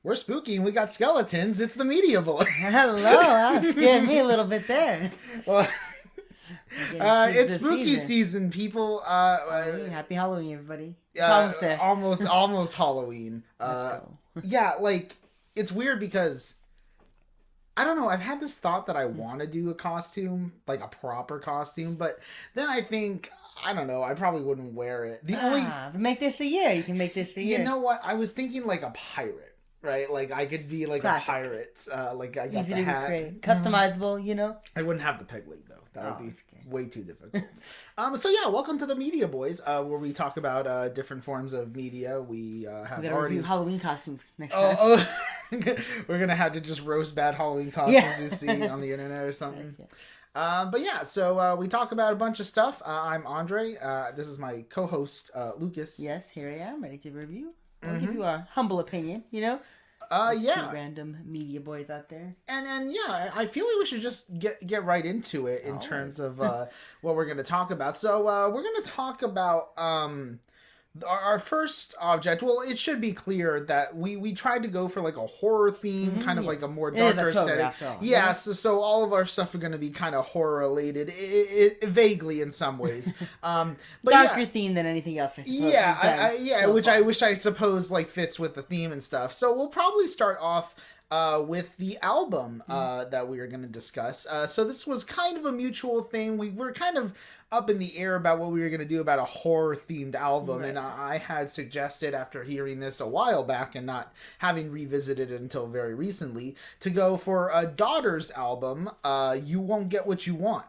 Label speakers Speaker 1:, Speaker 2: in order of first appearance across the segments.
Speaker 1: We're spooky and we got skeletons. It's the Media Boys.
Speaker 2: Hello, that scared me a little bit there.
Speaker 1: Well, it's spooky season, people.
Speaker 2: Happy Halloween, everybody. It's almost there.
Speaker 1: almost Halloween.
Speaker 2: Let's go.
Speaker 1: Yeah, like, it's weird because, I don't know, I've had this thought that I want to do a costume, like a proper costume, but then I think, I don't know, I probably wouldn't wear it.
Speaker 2: Make this a year. You can make this a year.
Speaker 1: You know what? I was thinking like a pirate. Right, like I could be like a pirate. Like I got
Speaker 2: easy
Speaker 1: the hat,
Speaker 2: customizable. You know.
Speaker 1: I wouldn't have the peg leg though. That would be way too difficult. So yeah, welcome to the Media Boys, where we talk about different forms of media. We have
Speaker 2: we
Speaker 1: already
Speaker 2: review Halloween costumes next time.
Speaker 1: We're gonna have to just roast bad Halloween costumes you see on the internet or something. But yeah, so we talk about a bunch of stuff. I'm Andre. This is my co-host Lucas.
Speaker 2: Yes, here I am, ready to review. I'll give you our humble opinion, you know?
Speaker 1: Yeah.
Speaker 2: Two random media boys out there.
Speaker 1: And then, yeah, I feel like we should just get right into it in terms of what we're going to talk about. So we're going to talk about our first object. Well, it should be clear that we tried to go for like a horror theme, kind of like a more darker setting. Yeah, so all of our stuff are going to be kind of horror related, vaguely in some ways. But
Speaker 2: darker theme than anything else, I suppose.
Speaker 1: Which I suppose like fits with the theme and stuff. So we'll probably start off with the album that we are going to discuss. So this was kind of a mutual thing. We were kind of up in the air about what we were going to do about a horror-themed album, right. And I had suggested, after hearing this a while back and not having revisited it until very recently, to go for a Daughter's album, You Won't Get What You Want,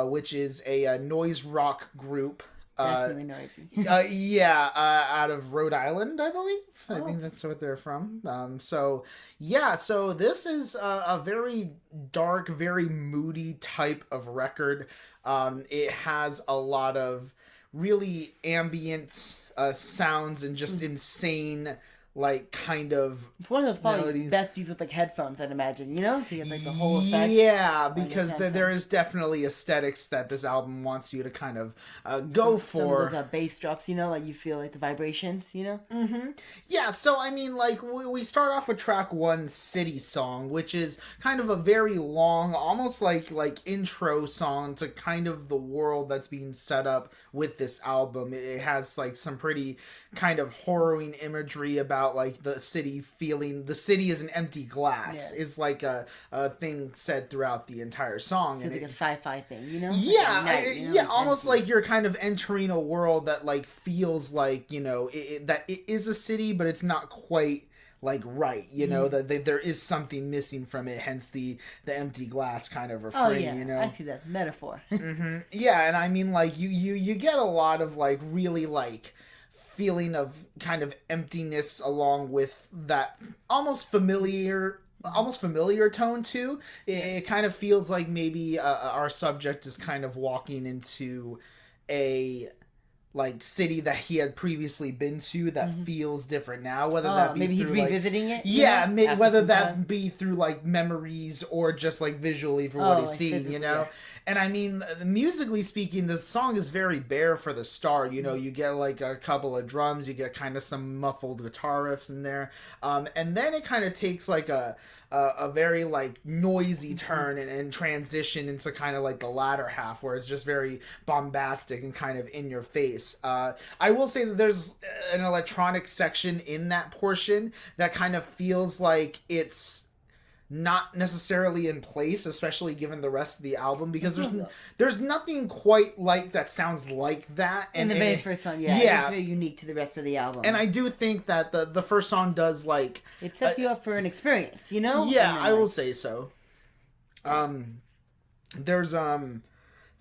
Speaker 1: which is a noise rock group.
Speaker 2: Definitely noisy.
Speaker 1: Out of Rhode Island, I believe. I think that's what they're from. So this is a very dark, very moody type of record. It has a lot of really ambient sounds and just insane, like, kind of
Speaker 2: it's one of those probably melodies. Best used with like headphones, I'd imagine, you know, to get like the whole effect.
Speaker 1: Yeah, because there is definitely aesthetics that this album wants you to kind of go for.
Speaker 2: Some of those bass drops, you know, like you feel like the vibrations, you know.
Speaker 1: Mm-hmm. Yeah, so I mean, like we start off with track 1, City Song, which is kind of a very long, almost like intro song to kind of the world that's being set up with this album. It has like some pretty kind of harrowing imagery about like the city is an empty glass is like a thing said throughout the entire song.
Speaker 2: And like a sci-fi thing, you know?
Speaker 1: Almost like you're kind of entering a world that like feels like, you know, that it is a city, but it's not quite like right, you know, that there is something missing from it, hence the empty glass kind of refrain, you know?
Speaker 2: I see that metaphor.
Speaker 1: Mm-hmm. Yeah, and I mean like you get a lot of like really like feeling of kind of emptiness along with that almost familiar tone too. It kind of feels like maybe our subject is kind of walking into a like city that he had previously been to that feels different now, whether that be
Speaker 2: maybe
Speaker 1: through,
Speaker 2: he's revisiting it.
Speaker 1: Whether that be through like memories or just like visually for what he's seeing, you know. Yeah. And I mean, musically speaking, the song is very bare for the start. You know, you get like a couple of drums, you get kind of some muffled guitar riffs in there, and then it kind of takes like a very like noisy turn and transition into kind of like the latter half where it's just very bombastic and kind of in your face. I will say that there's an electronic section in that portion that kind of feels like it's not necessarily in place, especially given the rest of the album, because there's nothing quite like that sounds like that.
Speaker 2: And the very first song, it's very unique to the rest of the album.
Speaker 1: And I do think that the first song does like
Speaker 2: it sets you up for an experience, you know?
Speaker 1: Yeah, I will say so. There's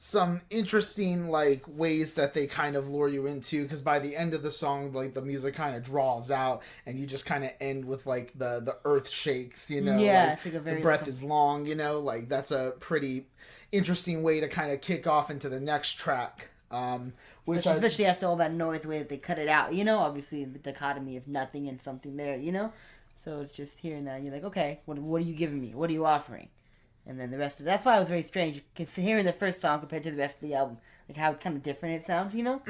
Speaker 1: some interesting like ways that they kind of lure you into, because by the end of the song, like the music kind of draws out and you just kind of end with like the earth shakes, you know.
Speaker 2: Yeah,
Speaker 1: like, the breath is long, you know, like that's a pretty interesting way to kind of kick off into the next track. Which
Speaker 2: especially after all that noise, the way that they cut it out, you know, obviously the dichotomy of nothing and something there, you know. So it's just hearing that and you're like, okay, what are you giving me? What are you offering? And then the rest of that's why it was very strange, because hearing the first song compared to the rest of the album, like how kind of different it sounds, you know?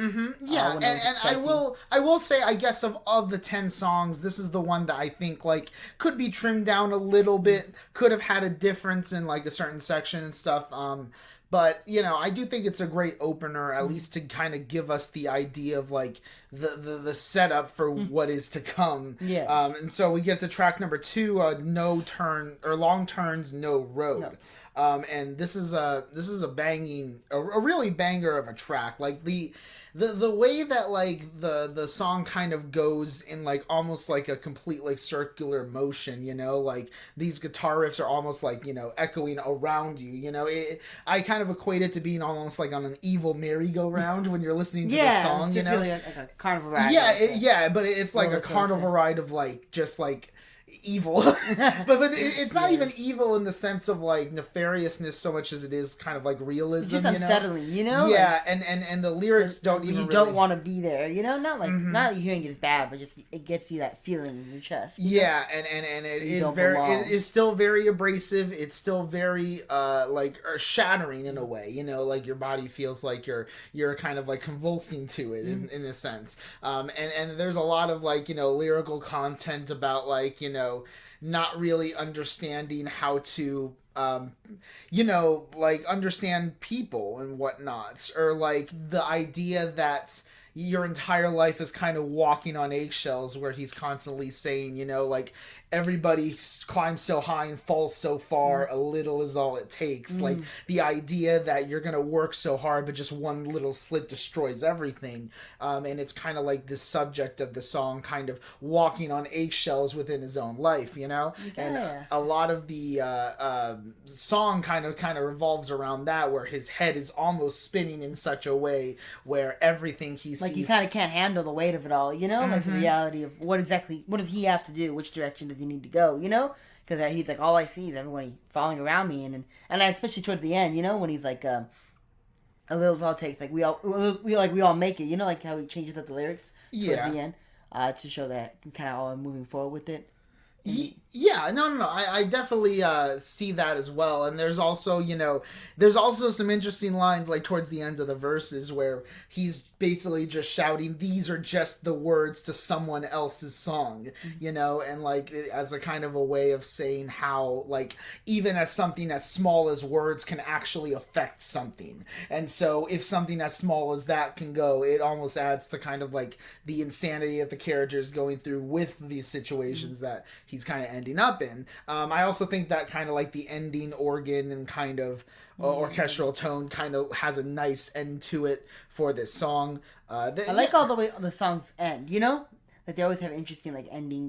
Speaker 1: Yeah, and I will say, I guess of the 10 songs, this is the one that I think like could be trimmed down a little bit, could have had a difference in like a certain section and stuff. But I do think it's a great opener, at least to kind of give us the idea of like the setup for what is to come.
Speaker 2: Yeah.
Speaker 1: And so we get to track number 2, No Turn or Long Turns, No Road. No. And this is a banging, a really banger of a track. Like the way that like the song kind of goes in like almost like a complete like circular motion, like these guitar riffs are almost like, echoing around you, I kind of equate it to being almost like on an evil merry-go-round when you're listening to the song,
Speaker 2: it's really like a carnival ride.
Speaker 1: Yeah, but it's like a carnival ride of like, just like evil. but it's not even evil in the sense of like nefariousness so much as it is kind of like realism.
Speaker 2: It's just unsettling, Yeah,
Speaker 1: like, and the lyrics don't even
Speaker 2: don't want to be there, not like not hearing it is bad, but just it gets you that feeling in your chest.
Speaker 1: Yeah, and it is it is still very abrasive. It's still very like shattering in a way, like your body feels like you're kind of like convulsing to it in a sense. And there's a lot of like, lyrical content about like, not really understanding how to like understand people and whatnot, or like the idea that your entire life is kind of walking on eggshells, where he's constantly saying, like everybody climbs so high and falls so far, a little is all it takes. Like the idea that you're gonna work so hard but just one little slip destroys everything. And it's kind of like this subject of the song kind of walking on eggshells within his own life, and a lot of the song kind of revolves around that, where his head is almost spinning in such a way where everything he sees,
Speaker 2: like he kind of can't handle the weight of it all, like the reality of what does he have to do, which direction does he need to go, because he's like, all I see is everybody falling around me, and especially towards the end, when he's like a little is all it takes, like we all make it, like how he changes up the lyrics towards the end to show that kind of all moving forward with it.
Speaker 1: Yeah, no, I definitely see that as well. And there's also, there's also some interesting lines like towards the end of the verses where he's basically just shouting, these are just the words to someone else's song, and like as a kind of a way of saying how like even as something as small as words can actually affect something. And so if something as small as that can go, it almost adds to kind of like the insanity that the character is going through with these situations that he's kind of ending up in. I also think that kind of like the ending organ and kind of orchestral tone kind of has a nice end to it for this song. I
Speaker 2: like all the way the songs end, like they always have interesting like ending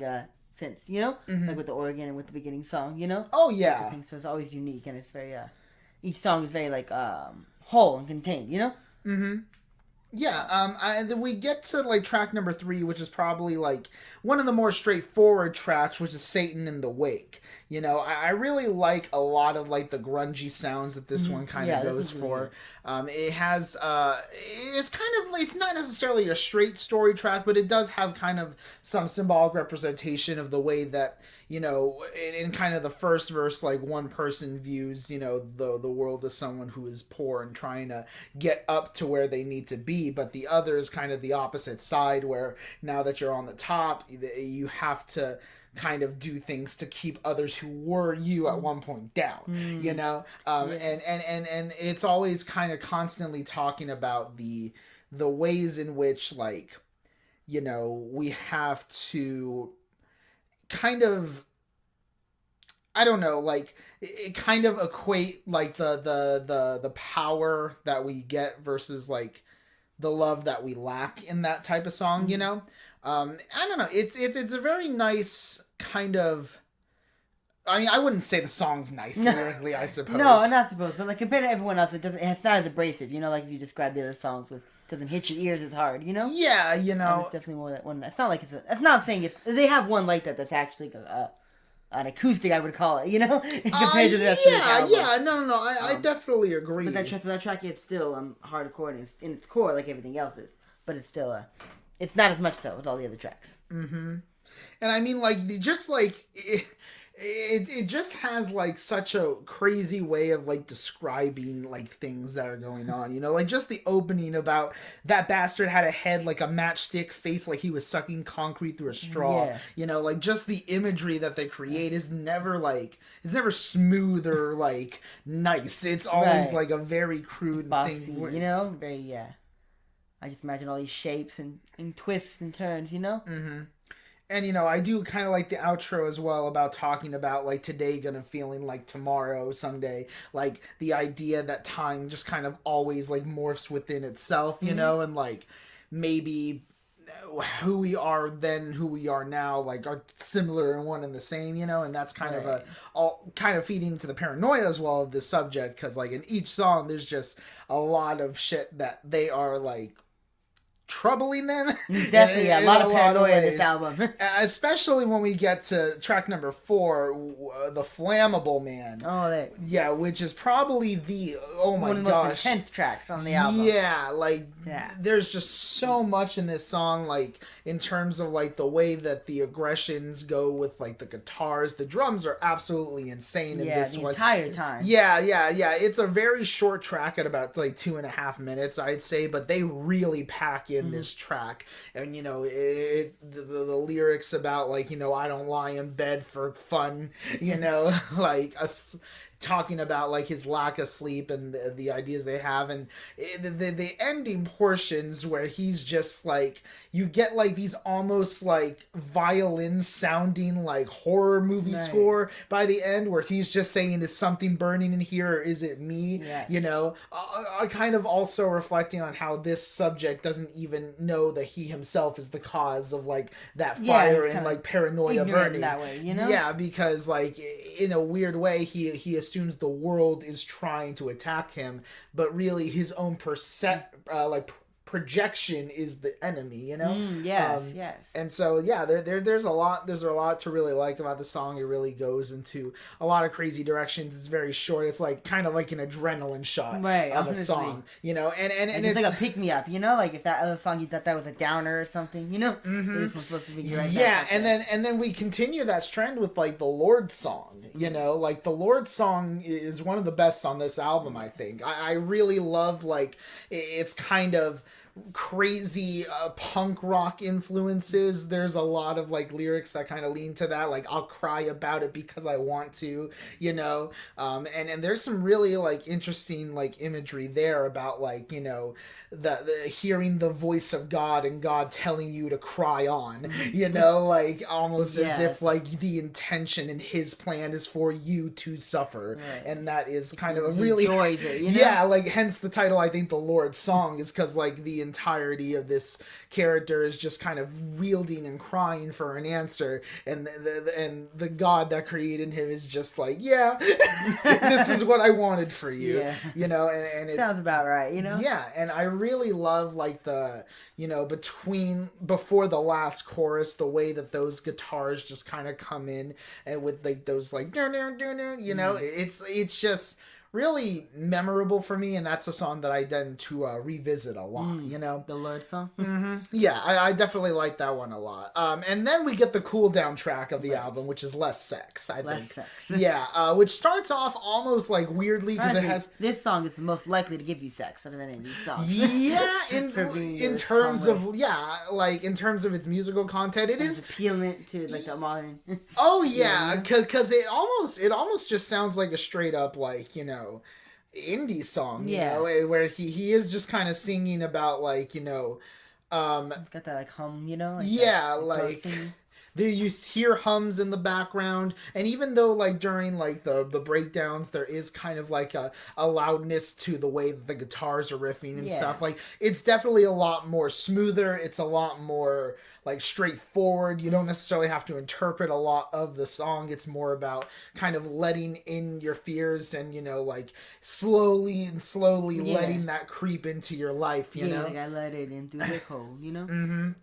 Speaker 2: synths, like with the organ and with the beginning song,
Speaker 1: Oh yeah.
Speaker 2: Like, so it's always unique, and it's very each song is very like whole and contained,
Speaker 1: Yeah, and then we get to like track number 3, which is probably like one of the more straightforward tracks, which is Satan in the Wake. I really like a lot of like the grungy sounds that this one kind of goes for. It has, it's kind of, it's not necessarily a straight story track, but it does have kind of some symbolic representation of the way that, in kind of the first verse, like one person views, the world as someone who is poor and trying to get up to where they need to be, but the other is kind of the opposite side, where now that you're on the top, you have to kind of do things to keep others who were you at one point down, and it's always kind of constantly talking about the ways in which like, we have to kind of, I don't know, like it kind of equate like the power that we get versus like the love that we lack in that type of song, I don't know. It's a very nice kind of. I mean, I wouldn't say the song's nice lyrically, I suppose.
Speaker 2: No, not supposed. But like compared to everyone else, it's not as abrasive. Like you described the other songs with. Doesn't hit your ears as hard.
Speaker 1: Yeah,
Speaker 2: And it's definitely more that one. It's not like it's. It's not saying it's. They have one like that. That's actually an acoustic, I would call it. Compared to the rest of the album.
Speaker 1: Yeah. No. I definitely agree.
Speaker 2: But that track is still hardcore in its core, like everything else is. But it's still it's not as much so as all the other tracks.
Speaker 1: Mm-hmm. And I mean, like, just like it just has like such a crazy way of like describing like things that are going on, like just the opening about that bastard had a head like a matchstick, face like he was sucking concrete through a straw. Like just the imagery that they create is never like, it's never smooth or like nice. It's always like a very crude
Speaker 2: boxy
Speaker 1: thing,
Speaker 2: very I just imagine all these shapes and twists and turns.
Speaker 1: And, I do kind of like the outro as well about talking about, like, today gonna feeling like tomorrow someday. Like, the idea that time just kind of always, like, morphs within itself, and, like, maybe who we are then, who we are now, like, are similar and one and the same, and that's kind of all kind of feeding into the paranoia as well of this subject, because, like, in each song, there's just a lot of shit that they are, like, troubling them.
Speaker 2: Definitely a lot of paranoia in this album.
Speaker 1: Especially when we get to track number 4, The Flammable Man.
Speaker 2: Oh,
Speaker 1: which is probably one of the
Speaker 2: most intense tracks on the album.
Speaker 1: There's just so much in this song, like, in terms of, like, the way that the aggressions go with, like, the guitars. The drums are absolutely insane in this one.
Speaker 2: The entire time.
Speaker 1: It's a very short track at about, like, 2.5 minutes, I'd say, but they really pack in this track. And the lyrics about, like, I don't lie in bed for fun, like talking about, like, his lack of sleep and the ideas they have, and the ending portions where he's just like, you get like these almost like violin sounding like horror movie score by the end, where he's just saying, is something burning in here or is it me? Kind of also reflecting on how this subject doesn't even know that he himself is the cause of like that fire and like paranoia burning
Speaker 2: that way,
Speaker 1: because like in a weird way he assumes the world is trying to attack him, but really his own projection is the enemy,
Speaker 2: yes.
Speaker 1: And so there's a lot to really like about the song. It really goes into a lot of crazy directions. It's very short. It's like kind of like an adrenaline shot of a song, and
Speaker 2: it's like a pick me up, like if that other song you thought that was a downer or something, this one's supposed to be right back.
Speaker 1: And then we continue that trend with like the Lord song, like the Lord song is one of the best on this album. I think I really love, like, it's kind of crazy punk rock influences. There's a lot of like lyrics that kind of lean to that, like I'll cry about it because I want to, and there's some really like interesting like imagery there about like the hearing the voice of God and God telling you to cry on, like almost as if like the intention and his plan is for you to suffer, and that is kind of a really
Speaker 2: enjoys it,
Speaker 1: like hence the title. I think the Lord song is because like the entirety of this character is just kind of wielding and crying for an answer, and the God that created him is just like, this is what I wanted for you, and it
Speaker 2: sounds about right,
Speaker 1: and I really love like the before the last chorus, the way that those guitars just kind of come in and with like those like it's just really memorable for me, and that's a song that I tend to revisit a lot,
Speaker 2: The Lord song?
Speaker 1: I definitely like that one a lot. And then we get the cool down track of the album, which is Less Sex, I think. Which starts off almost like weirdly, because it has...
Speaker 2: This song is the most likely to give you sex out of any of these songs.
Speaker 1: In terms of, like, in terms of its musical content, it is...
Speaker 2: appealing to, like, the modern...
Speaker 1: because it almost just sounds like a straight up, like, indie song, where he is just kind of singing about like
Speaker 2: it's got that like hum,
Speaker 1: like you hear hums in the background, and even though like during like the breakdowns there is kind of like a loudness to the way that the guitars are riffing and stuff, like it's definitely a lot more smoother. It's a lot more like straightforward. You don't necessarily have to interpret a lot of the song. It's more about kind of letting in your fears and like slowly letting that creep into your life,
Speaker 2: like I let it in through the cold,
Speaker 1: and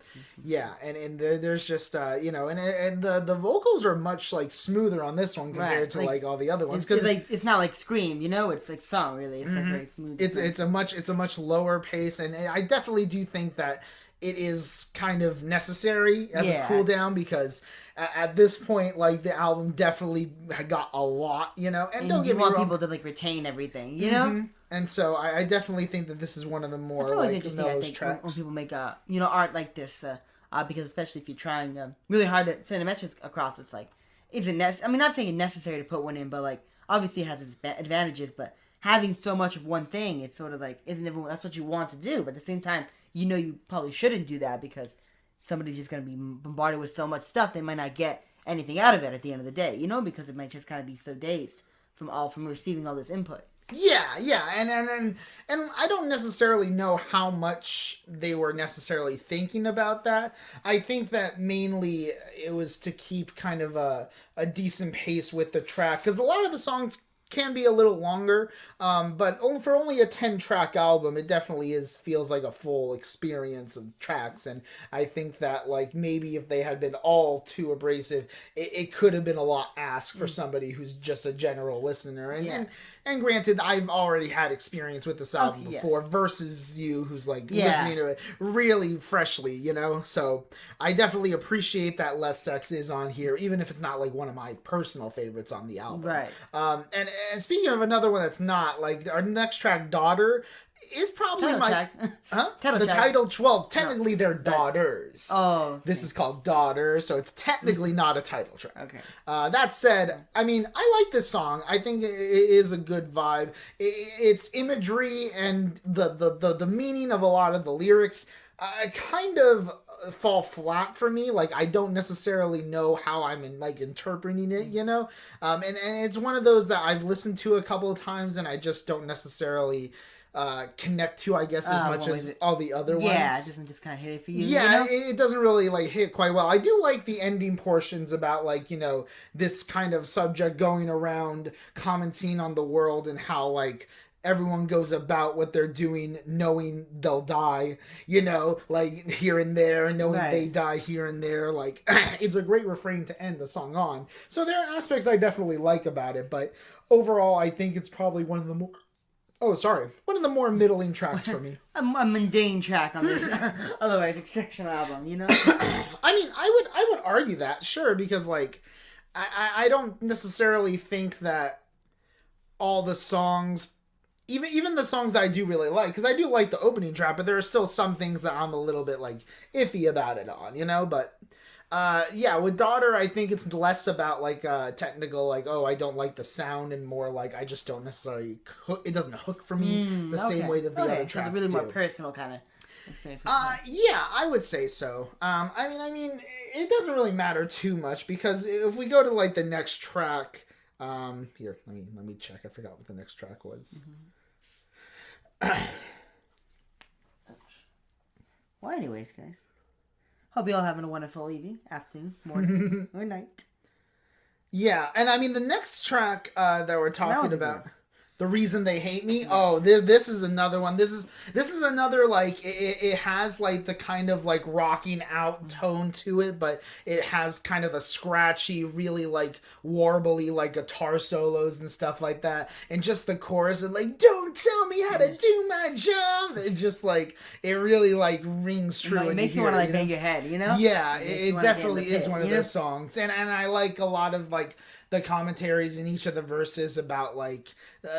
Speaker 1: there's just and the vocals are much like smoother on this one compared to like all the other ones,
Speaker 2: because it's not like Scream, it's like song, really. It's like very smooth.
Speaker 1: It's a much lower pace, and I definitely do think that it is kind of necessary as a cool down, because at this point, like, the album definitely got a lot, you know, and don't get me wrong,
Speaker 2: people to like retain everything, you know.
Speaker 1: And so I definitely think that this is one of the more
Speaker 2: it's always
Speaker 1: like
Speaker 2: interesting, I think,
Speaker 1: tracks.
Speaker 2: when people make art like this, because especially if you're trying really hard to send a message across, it's like, I mean, not saying it's necessary to put one in, but like obviously it has its advantages, but having so much of one thing, it's sort of like, isn't everyone, that's what you want to do, but at the same time, you probably shouldn't do that, because somebody's just going to be bombarded with so much stuff, they might not get anything out of it at the end of the day, you know, because it might just kind of be so dazed from receiving all this input.
Speaker 1: Yeah, and I don't necessarily know how much they were necessarily thinking about that. I think that mainly it was to keep kind of a decent pace with the track, because a lot of the songs can be a little longer, but for only a 10-track album, it definitely feels like a full experience of tracks. And I think that, like, maybe if they had been all too abrasive, it could have been a lot asked for somebody who's just a general listener. And granted, I've already had experience with this album before, versus you, who's like listening to it really freshly, you know. So I definitely appreciate that Less Sex is on here, even if it's not like one of my personal favorites on the album.
Speaker 2: Right.
Speaker 1: And speaking of another one that's not, like, our next track, Daughter, is probably technically they're daughters.
Speaker 2: Oh. Okay.
Speaker 1: This is called Daughter, so it's technically not a title track.
Speaker 2: Okay.
Speaker 1: That said, I mean, I like this song. I think it is a good vibe. Its imagery and the meaning of a lot of the lyrics kind of fall flat for me. Like, I don't necessarily know how I'm interpreting it, you know? And it's one of those that I've listened to a couple of times and I just don't necessarily connect to, I guess, as much as all the other ones.
Speaker 2: Yeah, it doesn't just kind of hit it for you.
Speaker 1: Yeah,
Speaker 2: you know?
Speaker 1: It doesn't really like hit quite well. I do like the ending portions about, like, you know, this kind of subject going around commenting on the world and how, like, everyone goes about what they're doing knowing they'll die, you know, like, here and there, and knowing they die here and there. Like, it's a great refrain to end the song on. So there are aspects I definitely like about it, but overall I think it's probably one of the more middling tracks for me.
Speaker 2: a mundane track on this otherwise exceptional album, you know?
Speaker 1: I mean, I would argue that, sure, because, like, I don't necessarily think that all the songs, even the songs that I do really like, because I do like the opening track, but there are still some things that I'm a little bit, like, iffy about it on, you know? But with Daughter, I think it's less about, like, technical, like, oh, I don't like the sound, and more like, I just don't necessarily it doesn't hook for me same way that the other tracks do.
Speaker 2: It's a really more personal kind of experience.
Speaker 1: Yeah, I would say so. I mean, it doesn't really matter too much, because if we go to, like, the next track, here, let me check. I forgot what the next track was.
Speaker 2: Well, anyways, guys. Hope you all having a wonderful evening, afternoon, morning, or night.
Speaker 1: Yeah, and I mean, the next track that we're talking about, The Reason They Hate Me. Yes. Oh, this is another one. This is another, like, it has, like, the kind of, like, rocking out tone to it, but it has kind of a scratchy, really, like, warbly, like, guitar solos and stuff like that. And just the chorus and, like, don't tell me how to do my job. It just, like, it really, like, rings true.
Speaker 2: It makes you want to, like, bang your head, you know?
Speaker 1: Yeah, it definitely is one of those songs. And I like a lot of, like, the commentaries in each of the verses about, like,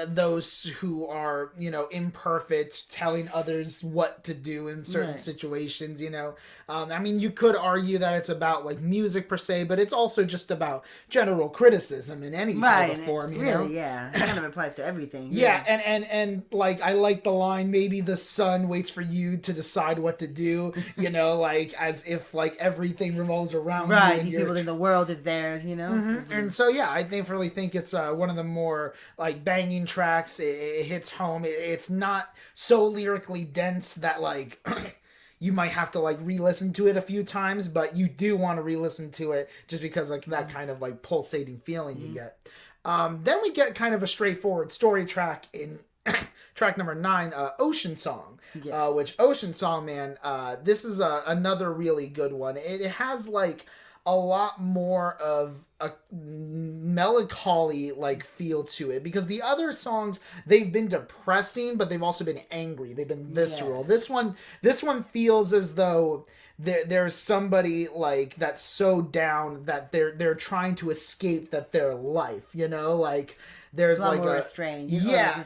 Speaker 1: those who are, you know, imperfect, telling others what to do in certain situations, you know. I mean, you could argue that it's about, like, music per se, but it's also just about general criticism in any type of form, you know?
Speaker 2: Yeah, it kind of applies to everything.
Speaker 1: Yeah, and like, I like the line, maybe the sun waits for you to decide what to do, you know, like, as if, like, everything revolves around you.
Speaker 2: Right, these people think the world is theirs, you know?
Speaker 1: And so, yeah, I definitely think it's one of the more, like, banging tracks. It hits home. It's not so lyrically dense that, like, you might have to, like, re-listen to it a few times, but you do want to re-listen to it just because, like, that kind of, like, pulsating feeling you get. Then we get kind of a straightforward story track in track number 9, Ocean Song. Which, Ocean Song, man, this is another really good one. It has, like, a lot more of a melancholy like feel to it, because the other songs, they've been depressing, but they've also been angry. They've been visceral.
Speaker 2: Yes.
Speaker 1: This one feels as though there's somebody like that's so down that they're trying to escape their life, you know, like there's like a
Speaker 2: restrained.
Speaker 1: Yeah,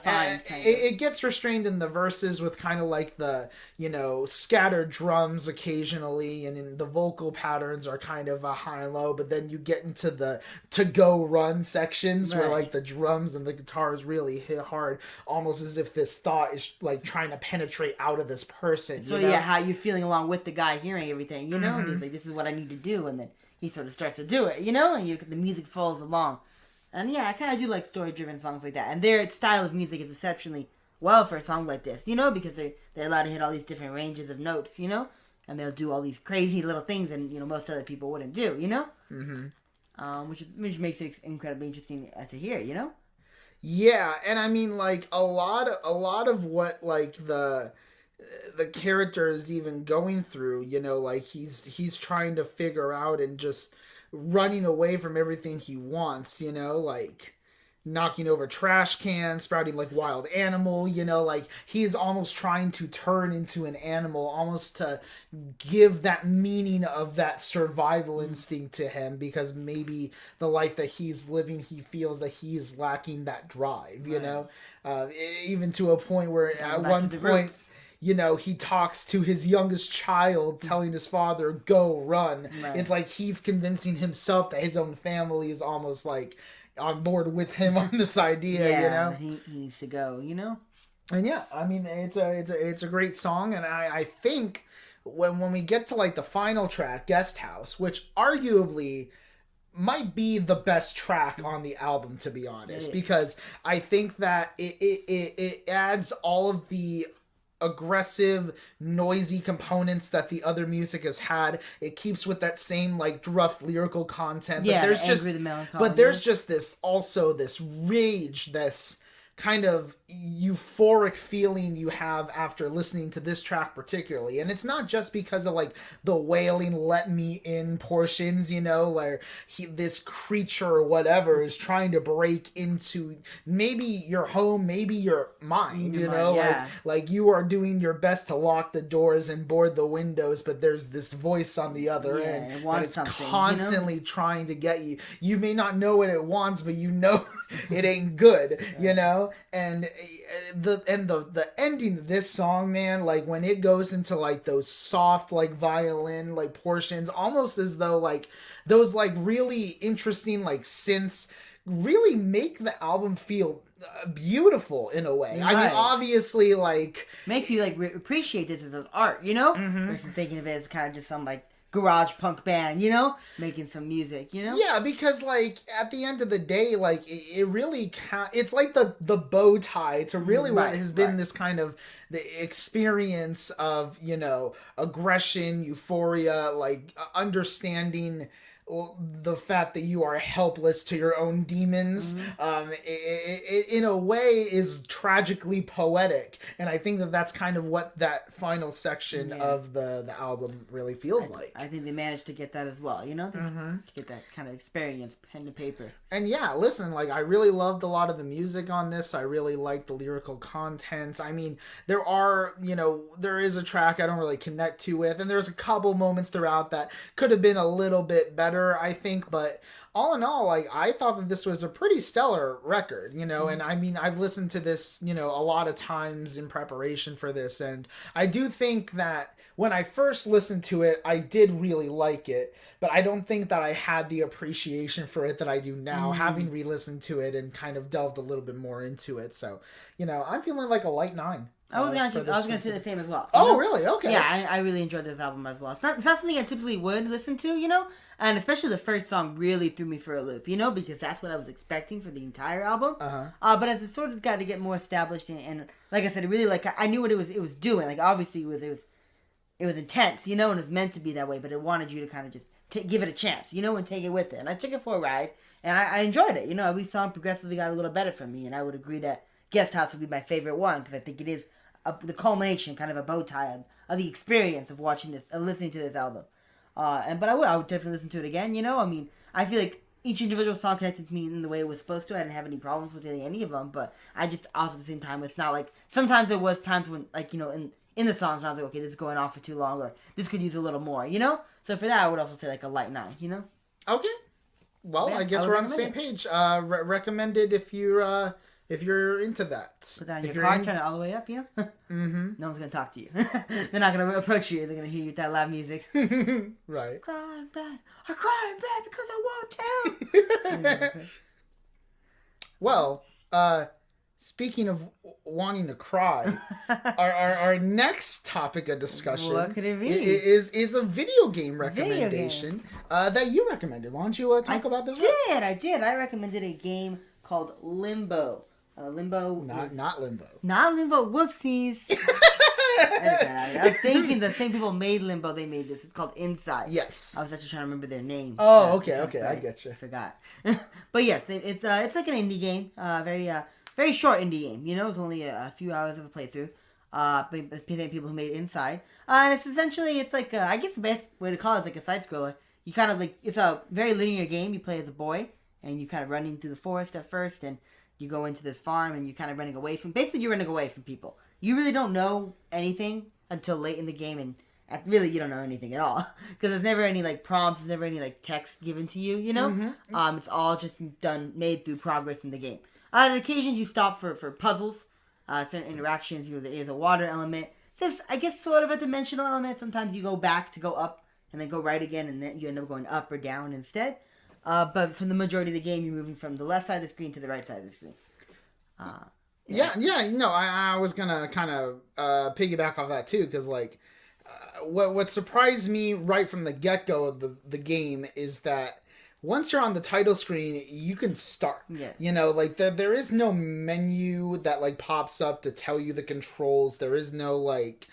Speaker 1: it gets restrained in the verses with kind of like the, you know, scattered drums occasionally, and in the vocal patterns are kind of a high and low, but then you get into the to go run sections where like the drums and the guitars really hit hard, almost as if this thought is like trying to penetrate out of this person.
Speaker 2: So yeah, how you feeling along with the guy hearing everything, you know, and he's like, this is what I need to do, and then he sort of starts to do it, you know, and the music follows along. And yeah, I kind of do like story-driven songs like that. And their style of music is exceptionally well for a song like this, you know, because they're allowed to hit all these different ranges of notes, you know, and they'll do all these crazy little things, and you know most other people wouldn't do, you know, which makes it incredibly interesting to hear, you know.
Speaker 1: Yeah, and I mean like a lot of what like the character is even going through, you know, like he's trying to figure out and just running away from everything he wants, you know, like knocking over trash cans, sprouting like wild animal, you know, like he's almost trying to turn into an animal, almost to give that meaning of that survival instinct to him, because maybe the life that he's living, he feels that he's lacking that drive, you know, even to a point where at one point, you know, he talks to his youngest child, telling his father, go run. Right. It's like he's convincing himself that his own family is almost like on board with him on this idea, you know?
Speaker 2: He needs to go, you know?
Speaker 1: And yeah, I mean, it's a great song, and I think when we get to like the final track, Guest House, which arguably might be the best track on the album, to be honest, because I think that it adds all of the aggressive, noisy components that the other music has had. It keeps with that same like rough lyrical content, but there's just this rage, this kind of euphoric feeling you have after listening to this track particularly. And it's not just because of like the wailing let me in portions, you know, where this creature or whatever is trying to break into maybe your home, maybe your mind, you know, like you are doing your best to lock the doors and board the windows, but there's this voice on the other end that is constantly trying to get you. You may not know what it wants, but you know it ain't good, you know. And the ending of this song, man, like when it goes into like those soft like violin like portions, almost as though like those like really interesting like synths really make the album feel beautiful in a way. Right. I mean, obviously, like
Speaker 2: makes you like appreciate this as an art, you know, versus thinking of it as kind of just some like garage punk band, you know, making some music, you know.
Speaker 1: Yeah, because like at the end of the day, like it really it's like the bow tie to really what has been this kind of the experience of, you know, aggression, euphoria, like understanding the fact that you are helpless to your own demons, it in a way is tragically poetic, and I think that that's kind of what that final section of the album really feels like.
Speaker 2: I think they managed to get that as well, you know, to get that kind of experience, pen to paper.
Speaker 1: And yeah, listen, like I really loved a lot of the music on this. I really liked the lyrical content. I mean, there is a track I don't really connect to with, and there's a couple moments throughout that could have been a little bit better, I think, but all in all, like I thought that this was a pretty stellar record, you know. And I mean, I've listened to this, you know, a lot of times in preparation for this, and I do think that when I first listened to it, I did really like it, but I don't think that I had the appreciation for it that I do now, having re-listened to it and kind of delved a little bit more into it. So, you know, I'm feeling like a light 9.
Speaker 2: I was gonna say the same as well.
Speaker 1: Oh, really? Okay.
Speaker 2: Yeah, I really enjoyed this album as well. It's not something I typically would listen to, you know, and especially the first song really threw me for a loop, you know, because that's what I was expecting for the entire album. But as it sort of got to get more established, and like I said, it really like I knew what it was doing. Like obviously it was intense, you know, and it was meant to be that way, but it wanted you to kind of just give it a chance, you know, and take it with it. And I took it for a ride, and I enjoyed it. You know, every song progressively got a little better for me, and I would agree that Guest House would be my favorite one, because I think it is the culmination, kind of a bow tie of the experience of watching this, listening to this album. But I would definitely listen to it again. You know, I mean, I feel like each individual song connected to me in the way it was supposed to. I didn't have any problems with really any of them, but I just also at the same time, it's not like, sometimes there was times when, like, you know, in the songs when I was like, okay, this is going on for too long, or this could use a little more, you know? So for that, I would also say like a light 9, you know?
Speaker 1: Okay. Well, yeah, I guess we're on the same page. Recommended if you're into that.
Speaker 2: Put that in your car, turn it all the way up, you know? Mm-hmm. No one's going to talk to you. They're not going to approach you. They're going to hear you with that loud music.
Speaker 1: Right.
Speaker 2: Crying bad. I'm crying bad because I want to.
Speaker 1: Well, speaking of wanting to cry, our next topic of discussion
Speaker 2: what could it be?
Speaker 1: is a video game recommendation that you recommended. Why don't you talk about this?
Speaker 2: I did. I recommended a game called Limbo. Limbo.
Speaker 1: Not Limbo.
Speaker 2: Not Limbo. Whoopsies. I was thinking the same people made Limbo. They made this. It's called Inside.
Speaker 1: Yes.
Speaker 2: I was actually trying to remember their name.
Speaker 1: Oh, okay. I get you.
Speaker 2: I forgot. But yes, it's like an indie game. Very short indie game. You know, it's only a few hours of a playthrough. But people who made Inside. And it's essentially, it's like, I guess the best way to call it is like a side scroller. You kind of like, it's a very linear game. You play as a boy, and you kind of running through the forest at first, and you go into this farm, and you're kind of running away from, basically you're running away from people. You really don't know anything until late in the game, and really you don't know anything at all. Because there's never any like prompts, there's never any like text given to you, you know? Mm-hmm. It's all just made through progress in the game. On occasions you stop for puzzles, certain interactions, you know, there is a water element. There's, I guess, sort of a dimensional element. Sometimes you go back to go up, and then go right again, and then you end up going up or down instead. But for the majority of the game, you're moving from the left side of the screen to the right side of the screen.
Speaker 1: Yeah. No, I was gonna kind of piggyback off that too, because like, what surprised me right from the get go of the game is that once you're on the title screen, you can start.
Speaker 2: Yeah.
Speaker 1: You know, like there is no menu that like pops up to tell you the controls. There is no like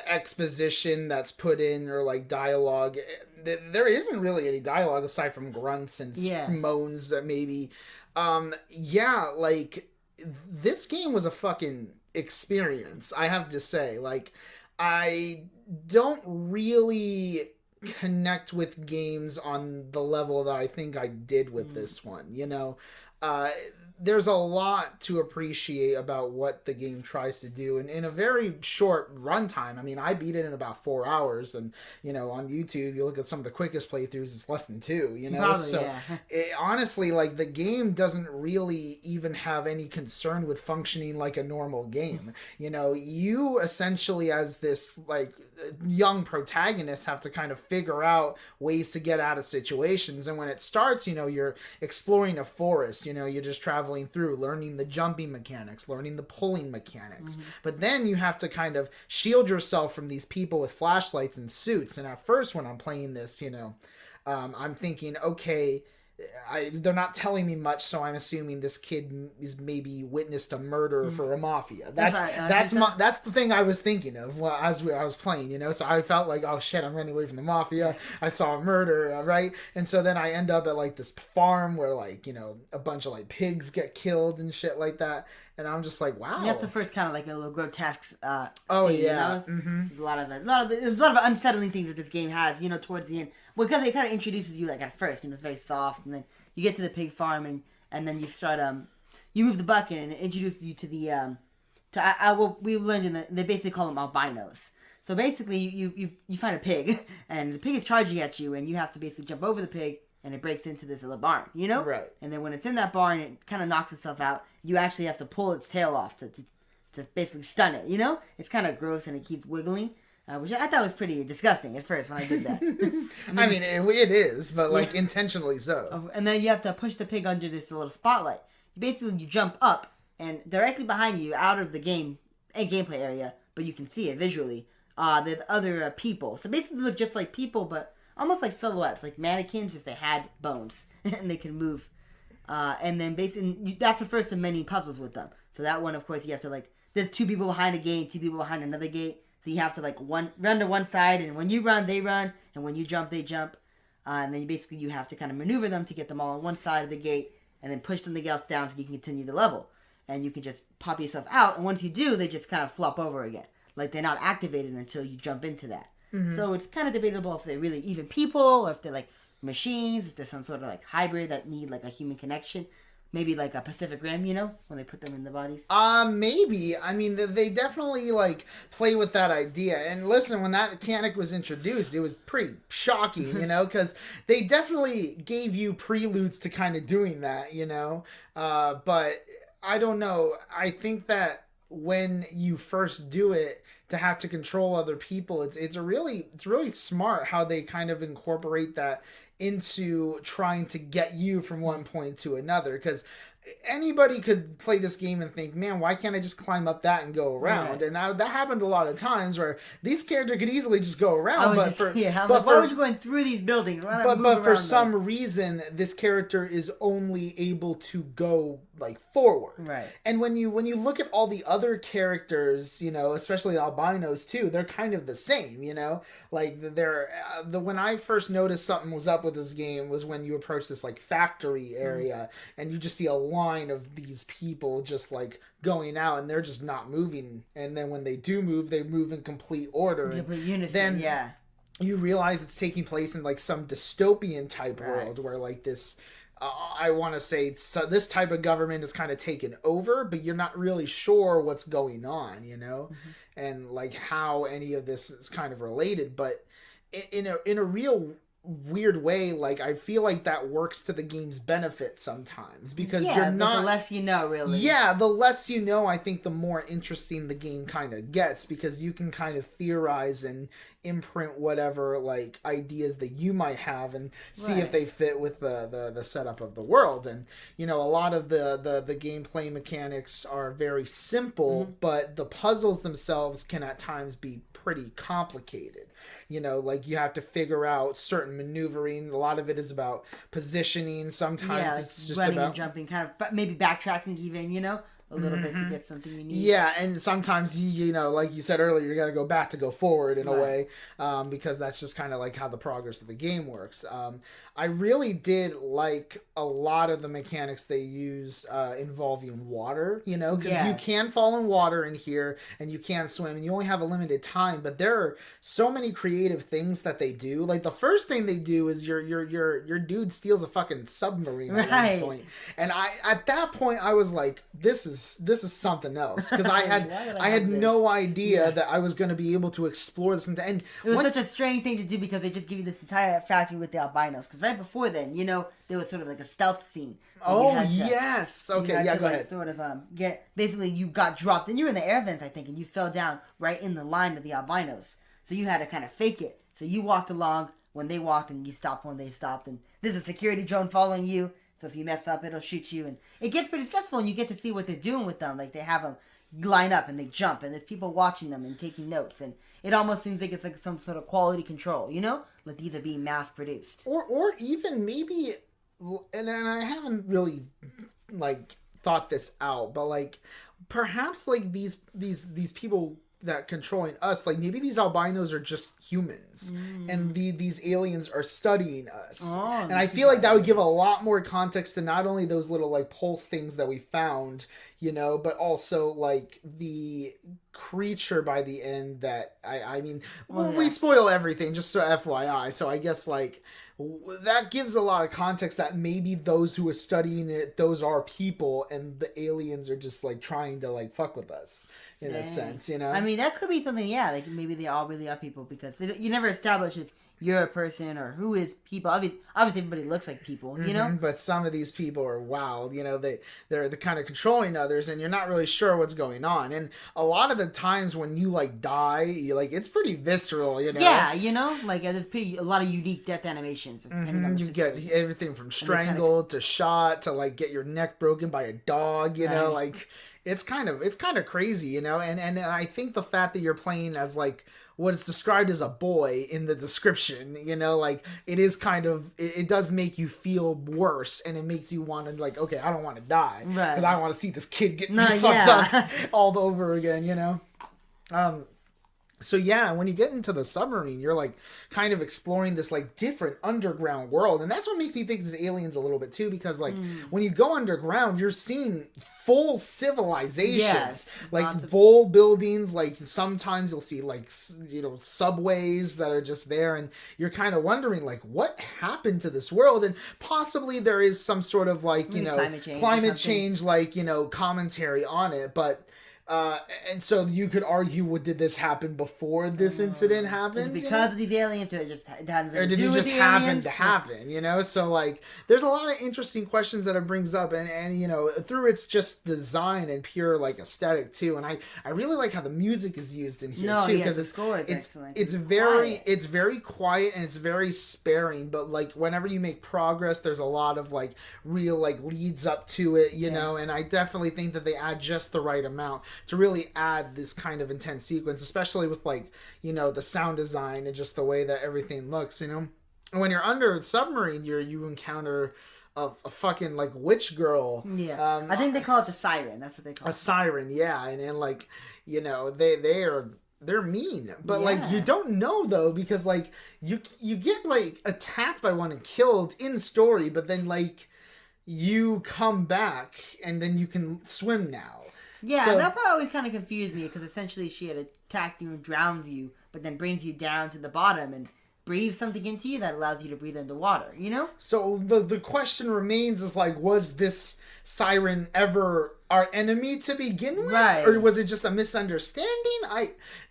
Speaker 1: exposition that's put in or like dialogue. There isn't really any dialogue aside from grunts and moans that maybe. Like this game was a fucking experience, I have to say. Like, I don't really connect with games on the level that I think I did with this one, you know? There's a lot to appreciate about what the game tries to do, and in a very short runtime. I mean, I beat it in about 4 hours, and you know, on YouTube, you look at some of the quickest playthroughs, it's less than 2. You know,
Speaker 2: probably,
Speaker 1: so honestly, like the game doesn't really even have any concern with functioning like a normal game. You know, you essentially as this like young protagonist have to kind of figure out ways to get out of situations, and when it starts, you know, you're exploring a forest. You know, you're just traveling through, learning the jumping mechanics, learning the pulling mechanics. Mm-hmm. But then you have to kind of shield yourself from these people with flashlights and suits. And at first when I'm playing this, you know, I'm thinking, okay, they're not telling me much, so I'm assuming this kid is maybe witnessed a murder for a mafia. That's the thing I was thinking of as I was playing, you know. So I felt like, oh shit, I'm running away from the mafia. I saw a murder, right? And so then I end up at like this farm where like, you know, a bunch of like pigs get killed and shit like that. And I'm just like, wow.
Speaker 2: That's the first kind of like a little grotesque scene,
Speaker 1: yeah.
Speaker 2: You know?
Speaker 1: Mm-hmm.
Speaker 2: There's a lot of unsettling things that this game has, you know, towards the end. Well, because it kind of introduces you like at first, you know, it's very soft, and then you get to the pig farm, and then you start you move the bucket, and it introduces you to the we learned they basically call them albinos. So basically, you find a pig, and the pig is charging at you, and you have to basically jump over the pig, and it breaks into this little barn, you know?
Speaker 1: Right.
Speaker 2: And then when it's in that barn, it kind of knocks itself out. You actually have to pull its tail off to basically stun it, you know? It's kind of gross, and it keeps wiggling, which I thought was pretty disgusting at first when I did that.
Speaker 1: I mean, it is, but like intentionally so.
Speaker 2: And then you have to push the pig under this little spotlight. You jump up, and directly behind you, out of the gameplay area, but you can see it visually, there's other people. So basically look just like people, but almost like silhouettes, like mannequins if they had bones and they can move. And then basically, that's the first of many puzzles with them. So that one, of course, you have to like, there's 2 people behind a gate, 2 people behind another gate. So you have to like run to one side, and when you run, they run, and when you jump, they jump. And then you have to kind of maneuver them to get them all on one side of the gate, and then push something else down so you can continue the level. And you can just pop yourself out, and once you do, they just kind of flop over again. Like they're not activated until you jump into that. Mm-hmm. So it's kind of debatable if they're really even people, or if they're like machines, if there's some sort of like hybrid that need like a human connection. Maybe like a Pacific Rim, you know, when they put them in the bodies.
Speaker 1: Maybe. I mean, they definitely like play with that idea. And listen, when that mechanic was introduced, it was pretty shocking, you know, because they definitely gave you preludes to kind of doing that, you know. But I don't know. I think that when you first do it, to have to control other people, it's really smart how they kind of incorporate that into trying to get you from one point to another, because anybody could play this game and think, man, why can't I just climb up that and go around? Right. And that happened a lot of times where these characters could easily just go around. Why
Speaker 2: were you going through these buildings?
Speaker 1: But for some reason, this character is only able to go like forward.
Speaker 2: Right.
Speaker 1: And when you look at all the other characters, you know, especially albinos too, they're kind of the same, you know? Like when I first noticed something was up with this game was when you approach this like factory area and you just see a line of these people just like going out and they're just not moving. And then when they do move, they move in complete order.
Speaker 2: Complete unison,
Speaker 1: then you realize it's taking place in like some dystopian type world where like this... I want to say this type of government is kind of taken over, but you're not really sure what's going on, you know, and like how any of this is kind of related. But in a real weird way, like I feel like that works to the game's benefit sometimes, because you're not...
Speaker 2: the less you know, really.
Speaker 1: Yeah, the less you know, I think the more interesting the game kind of gets, because you can kind of theorize and imprint whatever like ideas that you might have and see if they fit with the setup of the world. And you know, a lot of the gameplay mechanics are very simple, but the puzzles themselves can at times be pretty complicated. You know, like you have to figure out certain maneuvering. A lot of it is about positioning. Sometimes it's just
Speaker 2: running
Speaker 1: about
Speaker 2: and jumping, kind of, but maybe backtracking even, you know, a little bit to get something you need.
Speaker 1: Yeah, and sometimes you know, like you said earlier, you got to go back to go forward in a way, because that's just kind of like how the progress of the game works. I really did like a lot of the mechanics they use involving water, you know, because you can fall in water in here and you can swim and you only have a limited time, but there are so many creative things that they do. Like the first thing they do is your dude steals a fucking submarine at one point. And at that point I was like, this is something else, because I had no idea that I was going to be able to explore this. And
Speaker 2: it was such a strange thing to do, because they just give you this entire factory with the albinos. Because right before then, you know, there was sort of like a stealth scene.
Speaker 1: Yes. Okay, go ahead.
Speaker 2: Sort of basically you got dropped and you were in the air vents, I think, and you fell down right in the line of the albinos. So you had to kind of fake it. So you walked along when they walked, and you stopped when they stopped, and there's a security drone following you. So if you mess up, it'll shoot you. And it gets pretty stressful, and you get to see what they're doing with them. Like, they have them line up, and they jump, and there's people watching them and taking notes. And it almost seems like it's like some sort of quality control, you know? Like these are being mass-produced.
Speaker 1: Or even maybe, and I haven't really, like, thought this out, but, like, perhaps, like, these people that controlling us, like maybe these albinos are just humans and these aliens are studying us. And I feel like that would give a lot more context to not only those little like pulse things that we found, you know, but also like the creature by the end that I mean, we spoil everything, just so FYI. So I guess like that gives a lot of context that maybe those who are studying it, those are people, and the aliens are just like trying to like fuck with us. In a sense, you know?
Speaker 2: I mean, that could be something, like maybe they all really are people, because you never establish if you're a person or who is people. Obviously everybody looks like people, you know?
Speaker 1: But some of these people are wild, you know? They're the kind of controlling others, and you're not really sure what's going on. And a lot of the times when you, like, die, it's pretty visceral, you know?
Speaker 2: Yeah, you know? Like, there's a lot of unique death animations.
Speaker 1: You get everything from strangled to shot to, like, get your neck broken by a dog, you know? Like... It's kind of crazy, you know, and I think the fact that you're playing as like what is described as a boy in the description, you know, like it is kind of, it does make you feel worse, and it makes you want to like, okay, I don't want to die, because I don't want to see this kid get fucked up all over again, you know. So yeah, when you get into the submarine, you're like kind of exploring this like different underground world, and that's what makes me think it's aliens a little bit too. Because like when you go underground, you're seeing full civilizations,
Speaker 2: Yes,
Speaker 1: like full buildings. Like sometimes you'll see like subways that are just there, and you're kind of wondering like what happened to this world, and possibly there is some sort of like climate change like commentary on it, but. And so you could argue, did this happen before this incident happened?
Speaker 2: Is it because of these aliens, or it
Speaker 1: did it just happen to happen? So like, there's a lot of interesting questions that it brings up, and through its just design and pure like aesthetic too. And I really like how the music is used in here too, because it's very quiet and it's very sparing. But like, whenever you make progress, there's a lot of like real like leads up to it, know. And I definitely think that they add just the right amount to really add this kind of intense sequence, especially with like the sound design and just the way that everything looks. And when you're under a submarine, you encounter a fucking like witch girl.
Speaker 2: Yeah, I think they call it the siren. That's what they call it.
Speaker 1: A siren, yeah, and like they're mean, but like you don't know though, because like you get like attacked by one and killed in story, but then like you come back and then you can swim now.
Speaker 2: Yeah, so, that part always kind of confused me, because essentially she had attacked you and drowns you, but then brings you down to the bottom and breathes something into you that allows you to breathe underwater, So
Speaker 1: the question remains is like, was this siren ever our enemy to begin with? Right. Or was it just a misunderstanding?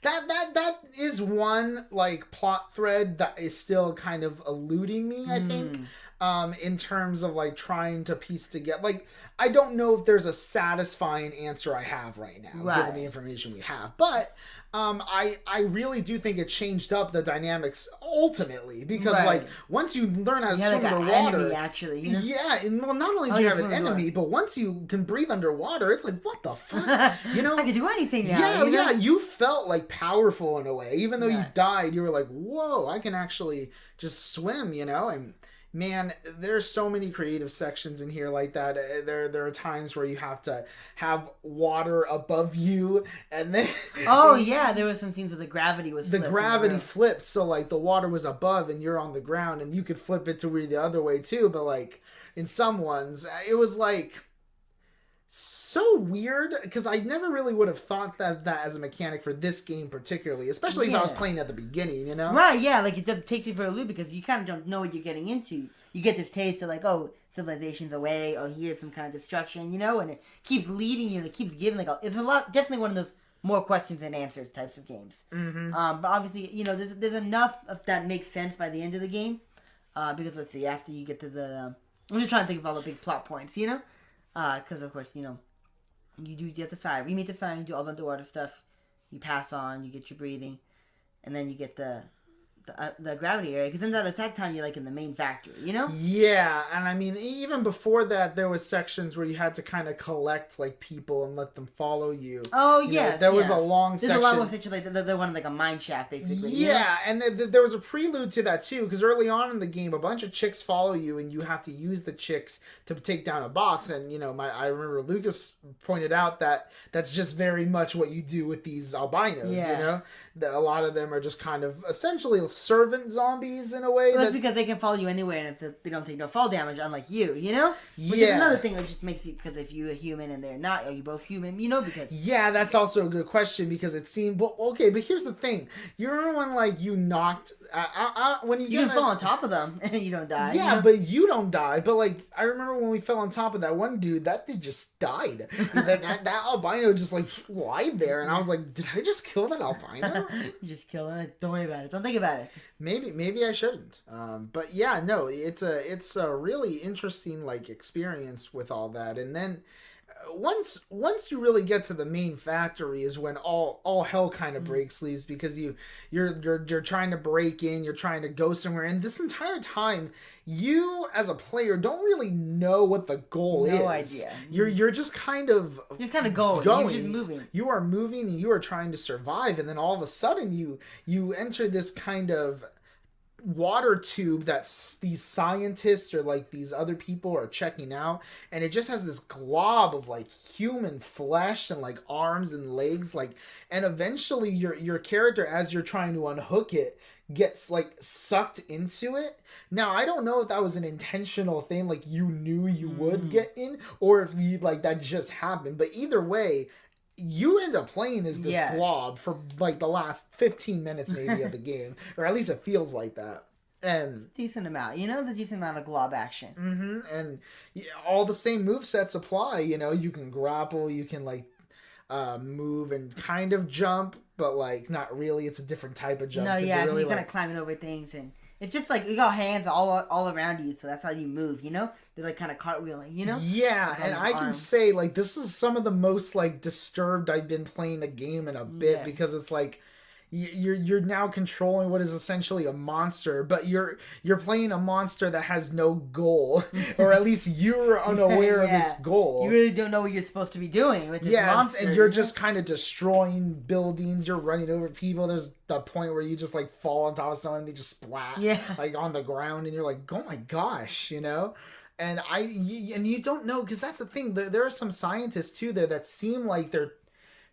Speaker 1: That is one like plot thread that is still kind of eluding me, I think. In terms of like trying to piece together, like I don't know if there's a satisfying answer I have right now, given the information we have, but I really do think it changed up the dynamics ultimately, because like once you learn how to swim underwater,
Speaker 2: enemy, actually,
Speaker 1: and well, not only do you have an enemy, but once you can breathe underwater, it's like, what the fuck,
Speaker 2: I can do anything now.
Speaker 1: You felt like powerful in a way, even though you died. You were like, whoa, I can actually just swim, and man, there's so many creative sections in here like that. There are times where you have to have water above you, and then
Speaker 2: there was some scenes where the gravity was
Speaker 1: flipped, so like the water was above and you're on the ground, and you could flip it to the other way too. But like in some ones, it was like so weird, because I never really would have thought that as a mechanic for this game particularly, especially if I was playing at the beginning,
Speaker 2: Right, yeah, like it just takes you for a loop, because you kind of don't know what you're getting into. You get this taste of like, oh, civilization's away, oh, here's some kind of destruction, and it keeps leading you, and it keeps giving like it's definitely one of those more questions than answers types of games.
Speaker 1: Mm-hmm.
Speaker 2: But obviously, there's enough of that makes sense by the end of the game, because let's see, after you get to the, I'm just trying to think of all the big plot points, because of course, you do get the siren. You meet the siren, you do all the underwater stuff. You pass on, you get your breathing, and then you get the gravity area. Because then at that time, you're like in the main factory,
Speaker 1: Yeah, and I mean, even before that, there was sections where you had to kind of collect like people and let them follow you.
Speaker 2: Oh yes,
Speaker 1: there was a long section.
Speaker 2: There's a lot more section like they wanted like a mine shaft basically.
Speaker 1: Yeah, and there was a prelude to that too, because early on in the game, a bunch of chicks follow you, and you have to use the chicks to take down a box. And I remember Lucas pointed out that that's just very much what you do with these albinos.
Speaker 2: Yeah.
Speaker 1: That a lot of them are just kind of essentially servant zombies in a way.
Speaker 2: Well, that's because they can follow you anywhere, and if they don't take no fall damage, unlike you, Which is another thing that just makes you, because if you're a human and they're not, are you both human? Because
Speaker 1: yeah, that's also a good question, because it seemed okay. But here's the thing: you remember when like you knocked when you
Speaker 2: can fall on top of them and you don't die.
Speaker 1: Yeah, but you don't die. But like I remember when we fell on top of that one dude, that dude just died. that albino just like lied there, and I was like, did I just kill that albino?
Speaker 2: Just kill it. Don't worry about it. Don't think about it.
Speaker 1: Maybe I shouldn't. But yeah, no, it's a really interesting like experience with all that. And then once you really get to the main factory is when all hell kind of breaks loose, because you're trying to break in, you're trying to go somewhere, and this entire time you as a player don't really know what the goal is.
Speaker 2: No idea.
Speaker 1: You're just kind of
Speaker 2: going. You're just moving.
Speaker 1: You are moving and you are trying to survive, and then all of a sudden you enter this kind of water tube that these scientists or like these other people are checking out, and it just has this glob of like human flesh and like arms and legs, like, and eventually your character, as you're trying to unhook it, gets like sucked into it. Now I don't know if that was an intentional thing, like you knew you would get in, or if you like that just happened, but either way you end up playing as this glob for like the last 15 minutes maybe of the game, or at least it feels like that. And
Speaker 2: decent amount, the decent amount of glob action.
Speaker 1: And all the same movesets apply. You can grapple, you can like move and kind of jump, but like not really. It's a different type of jump.
Speaker 2: No, yeah,
Speaker 1: really,
Speaker 2: you're kind of climbing over things, and it's just like you got hands all around you, so that's how you move. They're like kind of cartwheeling.
Speaker 1: Yeah, and I can say like this is some of the most like disturbed I've been playing a game in a bit, because it's like you're now controlling what is essentially a monster, but you're playing a monster that has no goal, or at least you're unaware of its goal.
Speaker 2: You really don't know what you're supposed to to with this monster.
Speaker 1: And you're just kind of destroying buildings, you're running over people. There's the point where you just like fall on top of someone and they just splat like on the ground, and you're like, oh my gosh, and you don't know, because that's the thing, there are some scientists too there that seem like they're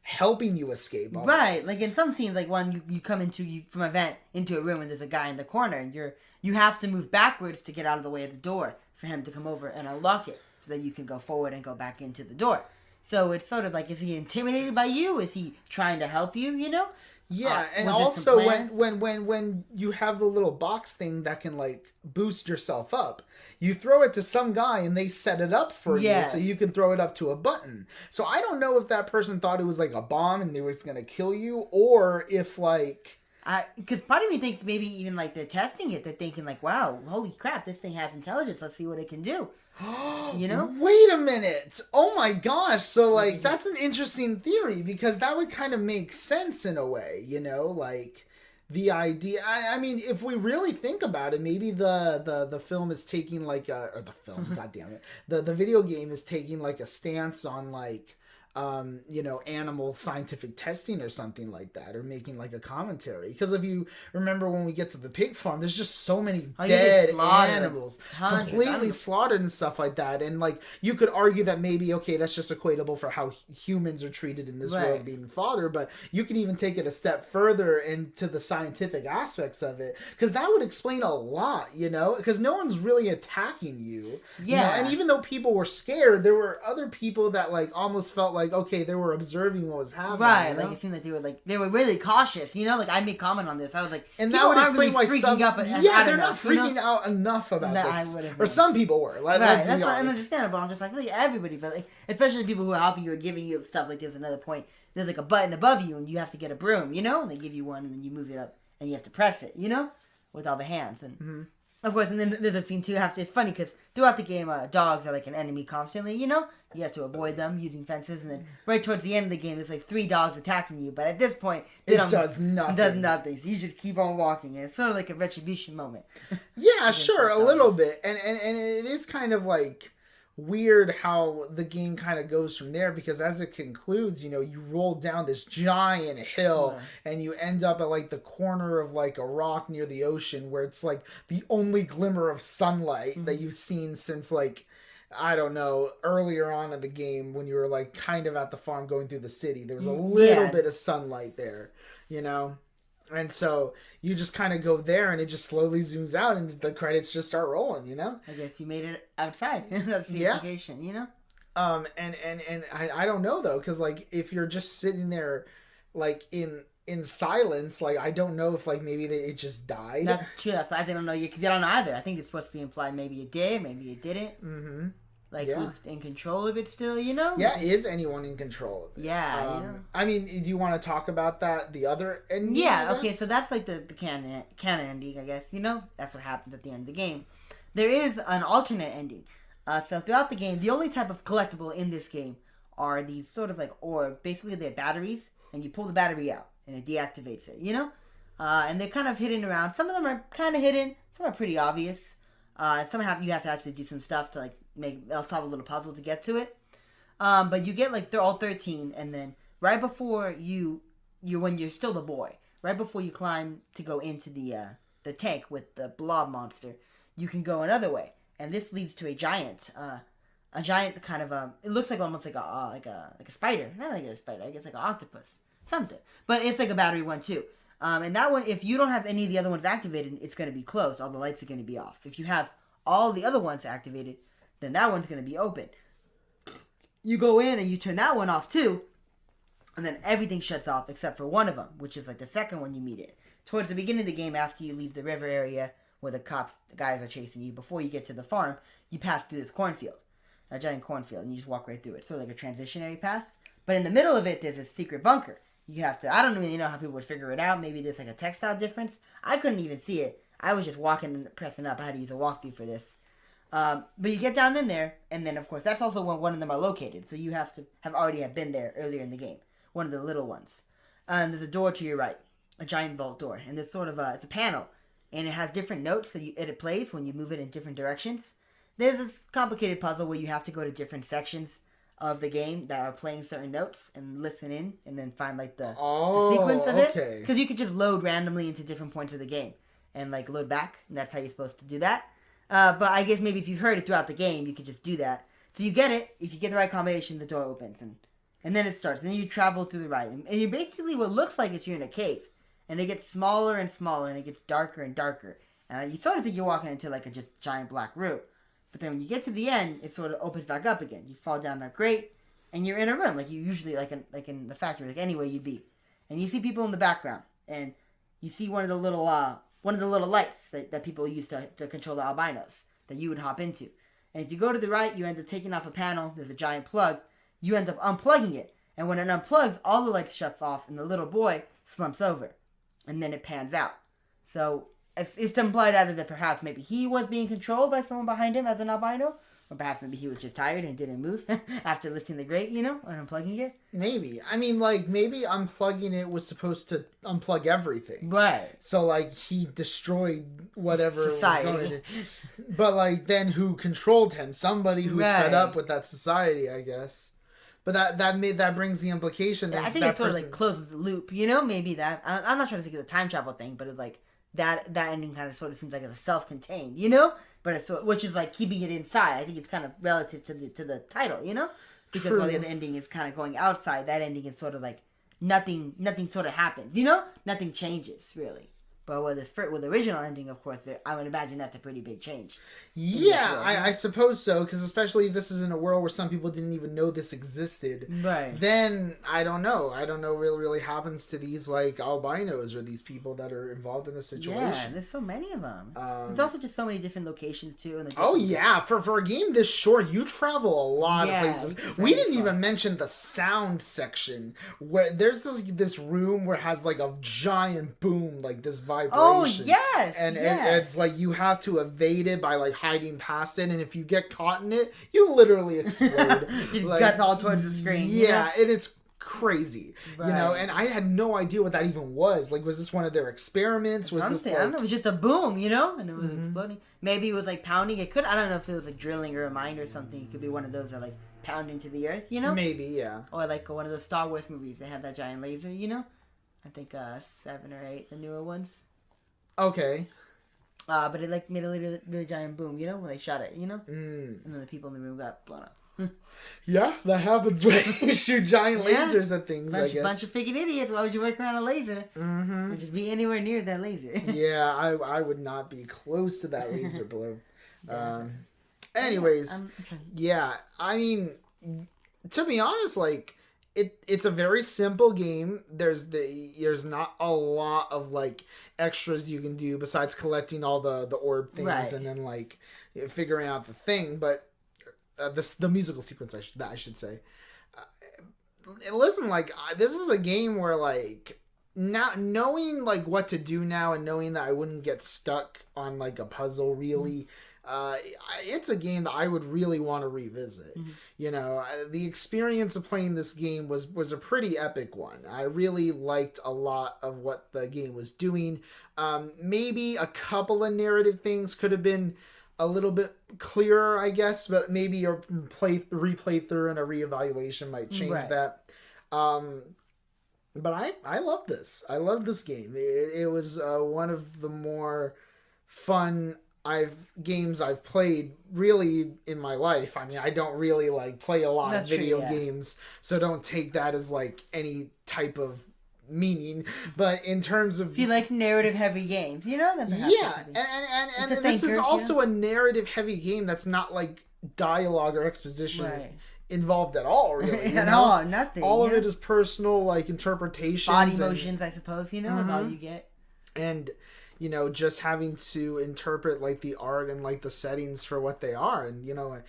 Speaker 1: helping you escape almost.
Speaker 2: Right, like in some scenes, like when you come from a vent into a room and there's a guy in the corner, and you have to move backwards to get out of the way of the door for him to come over and unlock it, so that you can go forward and go back into the door. So it's sort of like, is he intimidated by you? Is he trying to help you?
Speaker 1: Yeah, and also when you have the little box thing that can like boost yourself up, you throw it to some guy and they set it up for you so you can throw it up to a button. So I don't know if that person thought it was like a bomb and they were going to kill you, or if like...
Speaker 2: Because part of me thinks maybe even like they're testing it. They're thinking like, wow, holy crap, this thing has intelligence. Let's see what it can do.
Speaker 1: Wait a minute. Oh my gosh. So like that's an interesting theory, because that would kind of make sense in a way, like the idea. I mean, if we really think about it, maybe the film is taking like or the film, god damn it. The video game is taking like a stance on like animal scientific testing or something like that, or making like a commentary. Because if you remember when we get to the pig farm, there's just so many dead animals, completely slaughtered and stuff like that. And like you could argue that maybe, okay, that's just equatable for how humans are treated in this world being father, but you can even take it a step further into the scientific aspects of it, because that would explain a lot, because no one's really attacking you. And even though people were scared, there were other people that like almost felt like, okay, they were observing what was happening.
Speaker 2: Right, like it seemed like they were really cautious, like I made comment on this. I was like,
Speaker 1: and that would explain why some they're not freaking out enough about this. Or some people were. Like,
Speaker 2: right, that's understandable. I'm just like, really, everybody, but like, especially people who are helping you or giving you stuff. Like there's another point. There's like a button above you, and you have to get a broom, and they give you one, and then you move it up, and you have to press it, with all the hands. And of course, and then there's a scene too. It's funny because throughout the game, dogs are like an enemy constantly. You have to avoid them using fences, and then right towards the end of the game, there's like 3 dogs attacking you. But at this point, it does nothing. It does nothing. So you just keep on walking, and it's sort of like a retribution moment.
Speaker 1: Yeah, sure, a little bit, and it is kind of like weird how the game kind of goes from there, because as it concludes, you roll down this giant hill and you end up at like the corner of like a rock near the ocean, where it's like the only glimmer of sunlight that you've seen since like, I don't know, earlier on in the game when you were like kind of at the farm going through the city. There was a little bit of sunlight there, and so you just kind of go there, and it just slowly zooms out, and the credits just start rolling.
Speaker 2: I guess you made it outside. That's the implication.
Speaker 1: And I don't know though, because like if you're just sitting there, like in silence, like I don't know if like maybe it just died.
Speaker 2: That's true. I don't know yet, because I don't know either. I think it's supposed to be implied. Maybe it did. Maybe it didn't. Mm-hmm. Like, who's in control of it still,
Speaker 1: Yeah, is anyone in control of it?
Speaker 2: Yeah,
Speaker 1: I mean, do you want to talk about that, the other ending?
Speaker 2: Yeah, okay, so that's like the canon ending, I guess, That's what happens at the end of the game. There is an alternate ending. So throughout the game, the only type of collectible in this game are these sort of like orb. Basically, they're batteries, and you pull the battery out, and it deactivates it, And they're kind of hidden around. Some of them are kind of hidden. Some are pretty obvious. Some you have to actually do some stuff to like solve a little puzzle to get to it. But you get like they're all 13, and then right before you when you're still the boy, right before you climb to go into the the tank with the blob monster, you can go another way, and this leads to a giant kind of it looks like almost like a spider, not like a spider, I guess like an octopus, something, but it's like a battery one too. And that one, if you don't have any of the other ones activated, it's going to be closed. All the lights are going to be off. If you have all the other ones activated, then that one's going to be open. You go in and you turn that one off too, and then everything shuts off except for one of them, which is like the second one you meet it. Towards the beginning of the game, after you leave the river area where the guys are chasing you, before you get to the farm, you pass through this cornfield, a giant cornfield, and you just walk right through it. So like a transitionary pass. But in the middle of it, there's a secret bunker. You have to, I don't really know how people would figure it out. Maybe there's like a textile difference. I couldn't even see it. I was just walking and pressing up. I had to use a walkthrough for this. But you get down in there, and then of course that's also where one of them are located. So you have to have already been there earlier in the game. One of the little ones. There's a door to your right, a giant vault door, and there's sort of it's a panel, and it has different notes that it plays when you move it in different directions. There's this complicated puzzle where you have to go to different sections of the game that are playing certain notes and listen in, and then find like the sequence of it. Because you could just load randomly into different points of the game and like load back, and that's how you're supposed to do that. But I guess maybe if you've heard it throughout the game, you could just do that. So you get it. If you get the right combination, the door opens, and then it starts. And then you travel through the right. And you're basically what looks like you're in a cave. And it gets smaller and smaller, and it gets darker and darker. And you sort of think you're walking into like a just giant black room. But then when you get to the end, it sort of opens back up again. You fall down that grate, and you're in a room like you usually like in the factory, like anywhere you'd be. And you see people in the background, and you see one of the little lights that people use to control the albinos that you would hop into. And if you go to the right, you end up taking off a panel. There's a giant plug. You end up unplugging it. And when it unplugs, all the lights shuts off, and the little boy slumps over. And then it pans out. So it's implied either that perhaps maybe he was being controlled by someone behind him as an albino, or perhaps maybe he was just tired and didn't move after lifting the grate, or unplugging it.
Speaker 1: Maybe. I mean, like, maybe unplugging it was supposed to unplug everything.
Speaker 2: Right.
Speaker 1: So, like, he destroyed whatever
Speaker 2: society.
Speaker 1: Was going to. But, like, then who controlled him? Somebody who's fed up with that society, I guess. But that brings the implication that
Speaker 2: I think it sort of like closes the loop, maybe that. I'm not trying to think of the time travel thing, but it's like that ending kind of sort of seems like it's self-contained, but it's which is like keeping it inside. I think it's kind of relative to the title, because while the other ending is kind of going outside, that ending is sort of like nothing sort of happens, nothing changes really. But with the original ending, of course, I would imagine that's a pretty big change.
Speaker 1: Yeah, I suppose so, because especially if this is in a world where some people didn't even know this existed.
Speaker 2: Right.
Speaker 1: Then, I don't know what really happens to these, like, albinos or these people that are involved in this situation.
Speaker 2: Yeah, there's so many of them. There's also just so many different locations, too.
Speaker 1: Yeah, for a game this short, you travel a lot of places. We didn't even mention the sound section, where there's this room where it has, like, a giant boom, like, this vibration.
Speaker 2: Oh, yes!
Speaker 1: And it's like you have to evade it by like hiding past it, and if you get caught in it, you literally explode.
Speaker 2: Your guts all towards the screen.
Speaker 1: Yeah, and it's crazy. Right. And I had no idea what that even was. Like, was this one of their experiments? Was this like...
Speaker 2: I don't know, it was just a boom, and it was exploding. Maybe it was like pounding. I don't know if it was like drilling or a mine or something. It could be one of those that like pound into the earth,
Speaker 1: Maybe, yeah.
Speaker 2: Or like one of those Star Wars movies. They have that giant laser, I think 7 or 8, the newer ones.
Speaker 1: Okay.
Speaker 2: But it like made a really giant boom, when they shot it, And then the people in the room got blown up.
Speaker 1: Yeah, that happens when you shoot giant lasers at things, I guess.
Speaker 2: Bunch of freaking idiots. Why would you work around a laser?
Speaker 1: Mm-hmm.
Speaker 2: And just be anywhere near that laser.
Speaker 1: Yeah, I would not be close to that laser blow. Anyways, yeah, I mean, to be honest, like, it's a very simple game. There's not a lot of like extras you can do besides collecting all the orb things and then like figuring out the thing. But the musical sequence I should say. Listen, like this is a game where like now knowing like what to do now and knowing that I wouldn't get stuck on like a puzzle really. It's a game that I would really want to revisit. The experience of playing this game was a pretty epic one. I really liked a lot of what the game was doing. Maybe a couple of narrative things could have been a little bit clearer, I guess, but maybe your replay through and a reevaluation might change that. But I love this. I love this game. It was one of the more fun games I've played really in my life. I mean, I don't really like play a lot of video games, so don't take that as like any type of meaning. But in terms of,
Speaker 2: if you like narrative heavy games, you know, then
Speaker 1: and this is also a narrative heavy game that's not like dialogue or exposition involved at all, really.
Speaker 2: At all, nothing.
Speaker 1: All of it is personal, like interpretations,
Speaker 2: body motions, I suppose. You know, is all you get.
Speaker 1: And you know, just having to interpret like the art and like the settings for what they are, and you know,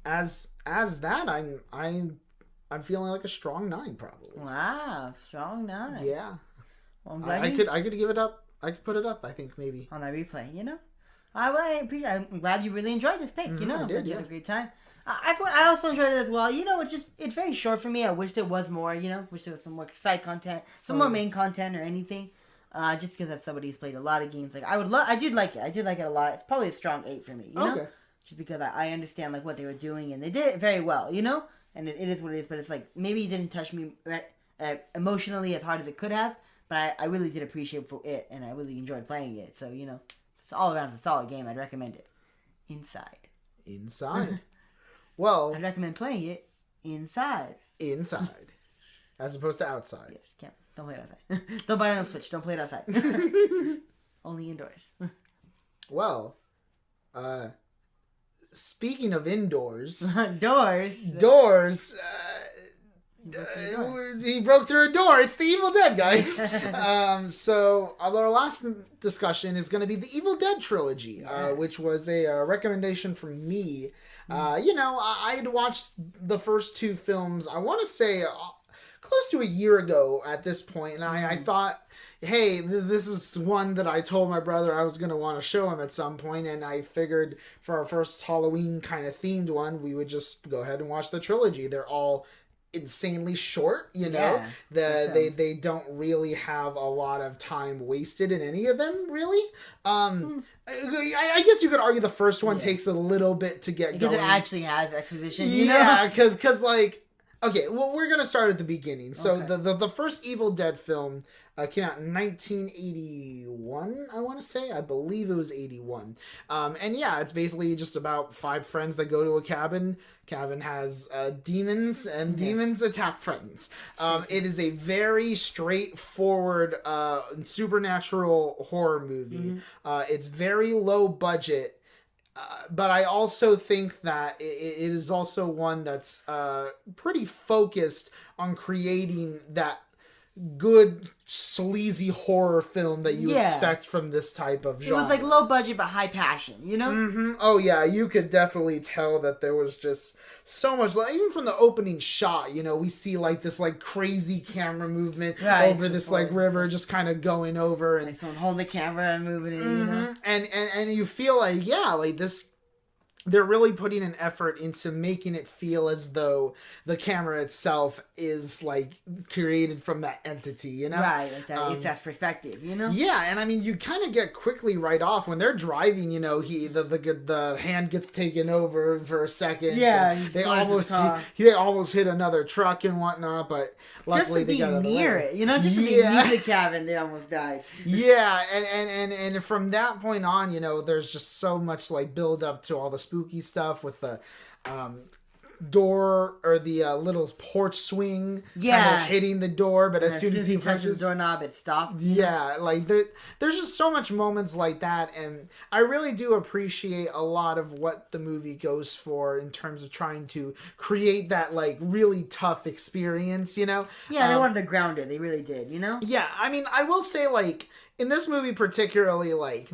Speaker 1: as that, I'm feeling like a strong 9 probably.
Speaker 2: Wow, strong 9.
Speaker 1: Yeah.
Speaker 2: Well,
Speaker 1: I could give it up. I could put it up. I think maybe
Speaker 2: on that replay. You know, I'm glad you really enjoyed this pick. You know,
Speaker 1: I did,
Speaker 2: you had a great time. I also enjoyed it as well. You know, it's very short for me. I wish there was more. You know, wish there was some more side content, some more main content or anything. Just because I'm somebody who's played a lot of games, like I did like it. I did like it a lot. It's probably a strong 8 for me. You know, just because I understand like what they were doing and they did it very well. You know, and it is what it is. But it's like maybe it didn't touch me emotionally as hard as it could have. But I really did appreciate for it, and I really enjoyed playing it. So you know, it's all around a solid game. I'd recommend it. Inside.
Speaker 1: Well,
Speaker 2: I'd recommend playing it inside,
Speaker 1: as opposed to outside.
Speaker 2: Yes, can't. Don't play it outside. Don't buy it on Switch. Don't play it outside. Only indoors.
Speaker 1: Well, speaking of indoors,
Speaker 2: doors.
Speaker 1: He broke through a door. It's the Evil Dead, guys. So our last discussion is going to be the Evil Dead trilogy, which was a recommendation from me. You know, I'd watched the first 2 films, I want to say close to a year ago at this point, and I thought, hey, this is one that I told my brother I was going to want to show him at some point, and I figured for our first Halloween kind of themed one, we would just go ahead and watch the trilogy. They're all insanely short, you know. They don't really have a lot of time wasted in any of them, really. I guess you could argue the first one takes a little bit to get going.
Speaker 2: Because it actually has exposition, you know?
Speaker 1: because like, okay, well, we're going to start at the beginning. So the first Evil Dead film came out in 1981, I want to say. I believe it was 81. And yeah, it's basically just about 5 friends that go to a cabin. Cabin has demons, and demons attack friends. It is a very straightforward supernatural horror movie. It's very low budget. But I also think that it is also one that's pretty focused on creating that good sleazy horror film that you expect from this type of genre.
Speaker 2: It was like low budget but high passion, you know?
Speaker 1: Mm-hmm. Oh yeah, you could definitely tell that there was just so much, like, even from the opening shot, you know, we see like this like crazy camera movement over this like river, just kind of going over, and
Speaker 2: like someone holding the camera and moving it, you know?
Speaker 1: And you feel like, yeah, like this, they're really putting an effort into making it feel as though the camera itself is like created from that entity, you know?
Speaker 2: Right, like that, it's that perspective, you know?
Speaker 1: Yeah, and I mean, you kind of get quickly right off when they're driving, you know, the hand gets taken over for a second.
Speaker 2: Yeah,
Speaker 1: they almost hit another truck and whatnot, but luckily they got
Speaker 2: near it, you know, just to be near the cabin, they almost died.
Speaker 1: Yeah, and from that point on, you know, there's just so much like build up to all the spooky stuff with the door or the little porch swing kind of hitting the door, but as soon as he touches
Speaker 2: the doorknob, it stopped.
Speaker 1: Yeah, like there's just so much moments like that, and I really do appreciate a lot of what the movie goes for in terms of trying to create that like really tough experience, you know?
Speaker 2: Yeah, they wanted to ground it. They really did, you know?
Speaker 1: Yeah, I mean, I will say, like, in this movie particularly, like,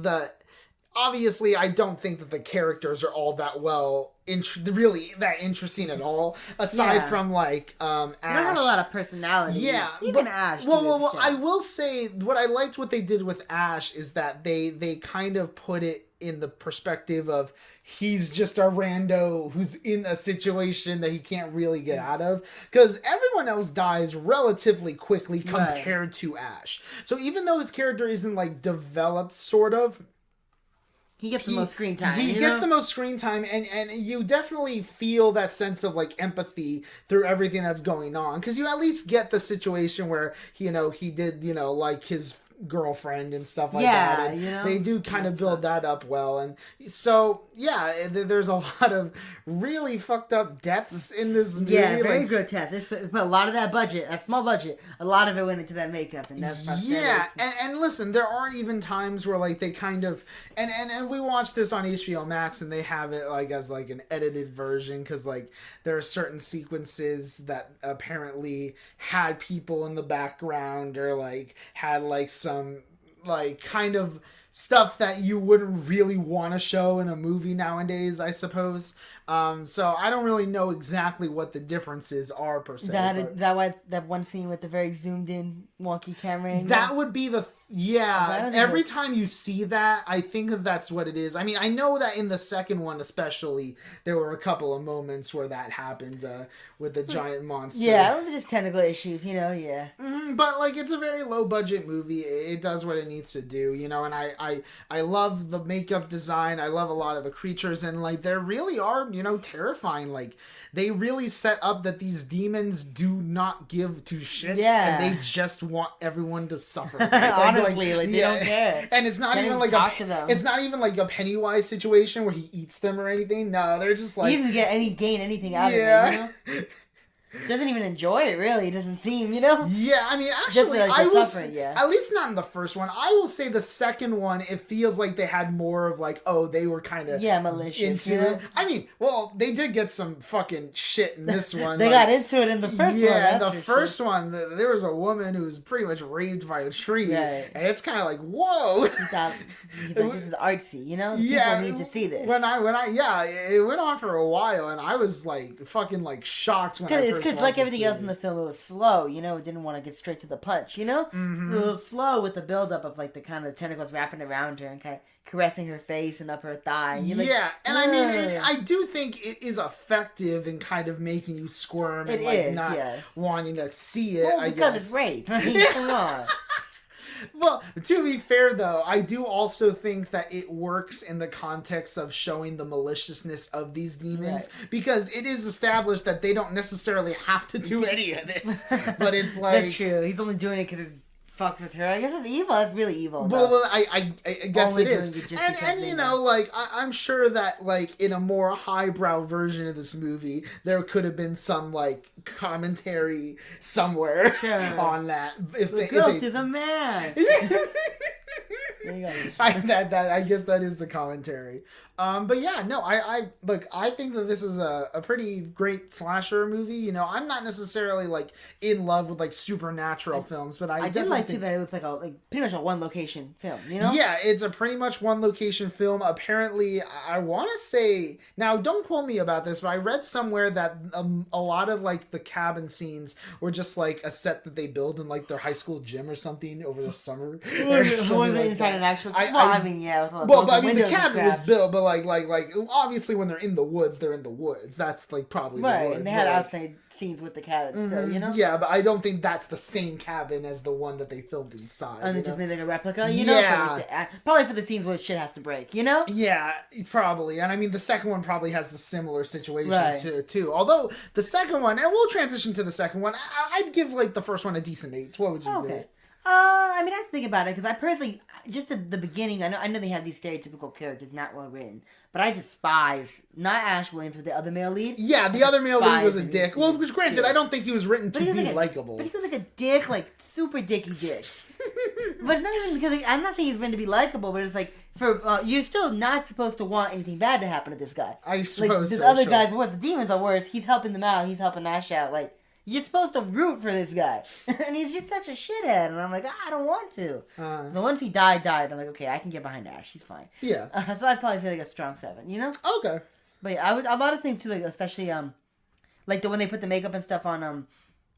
Speaker 1: obviously, I don't think that the characters are all that really that interesting at all. Aside from like Ash, they
Speaker 2: don't have a lot of personality.
Speaker 1: Yeah,
Speaker 2: even Ash.
Speaker 1: Well, I will say what they did with Ash is that they kind of put it in the perspective of he's just a rando who's in a situation that he can't really get out of, because everyone else dies relatively quickly compared to Ash. So even though his character isn't like developed, sort of.
Speaker 2: He gets the most screen time.
Speaker 1: He gets the most screen time, and you definitely feel that sense of like empathy through everything that's going on, because you at least get the situation where he did like his girlfriend and stuff like that. And they do kind of build that up well, and so there's a lot of really fucked up deaths in this movie.
Speaker 2: Yeah, very grotesque. But a lot of that budget, that small budget, a lot of it went into that makeup, and that's
Speaker 1: and listen, there are even times where like they kind of and we watched this on HBO Max, and they have it like as like an edited version, because like there are certain sequences that apparently had people in the background, or like had like some like kind of stuff that you wouldn't really want to show in a movie nowadays, I suppose. So I don't really know exactly what the differences are per se.
Speaker 2: Is that why that one scene with the very zoomed in wonky camera angle?
Speaker 1: That would be every time you see that, I think that's what it is. I mean, I know that in the second one especially, there were a couple of moments where that happened with the giant monster.
Speaker 2: Yeah, it was just technical issues,
Speaker 1: But like, it's a very low budget movie. It does what it needs to do, and I love the makeup design. I love a lot of the creatures, and like there really are, terrifying. Like they really set up that these demons do not give two shits, and they just want everyone to suffer.
Speaker 2: Honestly, they don't care.
Speaker 1: And it's not even like it's not even like a Pennywise situation where he eats them or anything. No, they're just like,
Speaker 2: he doesn't gain anything out of it. Doesn't even enjoy it, really. It doesn't seem,
Speaker 1: Yeah, I mean, actually, I was
Speaker 2: at
Speaker 1: least not in the first one. I will say the second one, it feels like they had more of like, they were kind of
Speaker 2: malicious
Speaker 1: into it. I mean, well, they did get some fucking shit in this one.
Speaker 2: They got into it in the first one.
Speaker 1: Yeah, in the first one, there was a woman who was pretty much raped by a tree, and it's kind of like, whoa.
Speaker 2: He's like, this is artsy, People need to see this.
Speaker 1: It went on for a while, and I was like fucking like shocked when I first.
Speaker 2: Because like everything else in the film, it was slow, it didn't want to get straight to the punch,
Speaker 1: Mm-hmm.
Speaker 2: It was slow with the build-up of like the kind of tentacles wrapping around her and kind of caressing her face and up her thigh.
Speaker 1: And I mean, I do think it is effective in kind of making you squirm and not wanting to see it.
Speaker 2: Well, because it's rape. I mean, come on.
Speaker 1: Well, to be fair, though, I do also think that it works in the context of showing the maliciousness of these demons, because it is established that they don't necessarily have to do any of this. But it's like...
Speaker 2: That's true. He's only doing it because it fucks with her. I guess it's evil. It's really evil.
Speaker 1: Well, I guess it is. And like, I'm sure that, like, in a more highbrow version of this movie, there could have been some, like, commentary somewhere on that.
Speaker 2: The ghost is a man!
Speaker 1: I guess that is the commentary. But yeah, no, I think that this is a pretty great slasher movie. I'm not necessarily like in love with like supernatural films, but I
Speaker 2: did like too that it was like pretty much a one location film.
Speaker 1: Yeah, it's a pretty much one location film. Apparently, I want to say, now don't quote me about this, but I read somewhere that a lot of like the cabin scenes were just like a set that they build in like their high school gym or something over the summer.
Speaker 2: Was it inside an actual?
Speaker 1: But the cabin was built, but like obviously when they're in the woods, they're in the woods. That's like probably the woods.
Speaker 2: And they had outside scenes with the cabin, so
Speaker 1: Yeah, but I don't think that's the same cabin as the one that they filmed inside.
Speaker 2: And they just made like a replica,
Speaker 1: Yeah.
Speaker 2: Probably for the scenes where shit has to break,
Speaker 1: Yeah, probably. And I mean, the second one probably has the similar situation too. Although the second one, and we'll transition to the second one, I'd give like the first one a decent 8. What would you give?
Speaker 2: I mean, I have to think about it, because I personally, just the beginning, I know they have these stereotypical characters, not well written, but I despise, not Ash Williams, but the other male lead.
Speaker 1: Yeah, the other male lead was a dick. Well, which granted, I don't think he was written to be likable.
Speaker 2: But he was like a dick, like, super dicky dick. But it's not even because, like, I'm not saying he's written to be likable, but it's like, you're still not supposed to want anything bad to happen to this guy.
Speaker 1: I suppose
Speaker 2: the other guys are worse, the demons are worse, he's helping them out, he's helping Ash out, like, you're supposed to root for this guy. And he's just such a shithead. And I'm like, I don't want to. But once he died, I'm like, okay, I can get behind Ash. He's fine.
Speaker 1: Yeah.
Speaker 2: So I'd probably say like a strong 7,
Speaker 1: Okay.
Speaker 2: But yeah, a lot of things too, like especially like the when they put the makeup and stuff on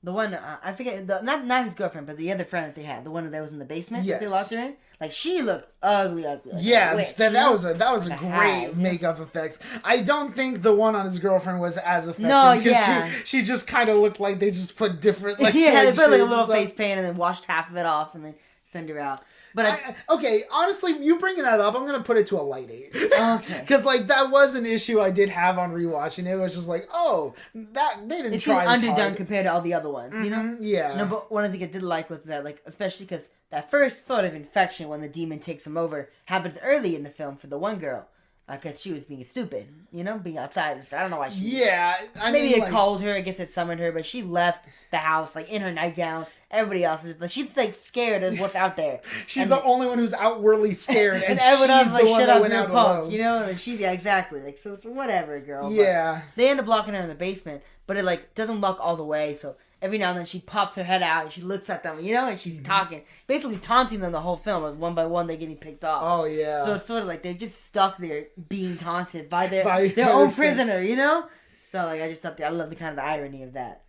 Speaker 2: the one I forget not his girlfriend, but the other friend that they had, the one that was in the basement that they locked her in. Like she looked ugly. Like
Speaker 1: yeah,
Speaker 2: witch,
Speaker 1: that was a great makeup effects. I don't think the one on his girlfriend was as effective.
Speaker 2: No, yeah,
Speaker 1: she just kind of looked like they just put different
Speaker 2: they put like a little face paint and then washed half of it off and then send her out. But
Speaker 1: okay, honestly, you bringing that up, I'm gonna put it to a light 8.
Speaker 2: Okay.
Speaker 1: Because like that was an issue I did have on rewatching. It was just like, oh, that they didn't try as
Speaker 2: underdone
Speaker 1: hard
Speaker 2: compared to all the other ones. You know?
Speaker 1: Yeah.
Speaker 2: No, but one thing I did like was that, like, especially because that first sort of infection when the demon takes him over happens early in the film for the one girl. Because she was being stupid, you know, being outside and stuff. I don't know why she...
Speaker 1: Yeah,
Speaker 2: maybe it called her, I guess it summoned her, but she left the house, like, in her nightgown. Everybody else is like, she's, like, scared of what's out there.
Speaker 1: She's the only one who's outwardly scared, and
Speaker 2: everyone else
Speaker 1: she's
Speaker 2: like,
Speaker 1: the one
Speaker 2: shut
Speaker 1: that
Speaker 2: up,
Speaker 1: went
Speaker 2: you're
Speaker 1: out
Speaker 2: a punk,
Speaker 1: alone.
Speaker 2: you know? And yeah, exactly. Like, so it's whatever, girl.
Speaker 1: Yeah.
Speaker 2: But they end up locking her in the basement, but it, like, doesn't lock all the way, so... Every now and then she pops her head out and she looks at them, you know, and she's talking, basically taunting them the whole film. Like one by one, they're getting picked off.
Speaker 1: Oh yeah.
Speaker 2: So it's sort of like they're just stuck there being taunted by their own prisoner, you know. So like I just thought I love the kind of the irony of that.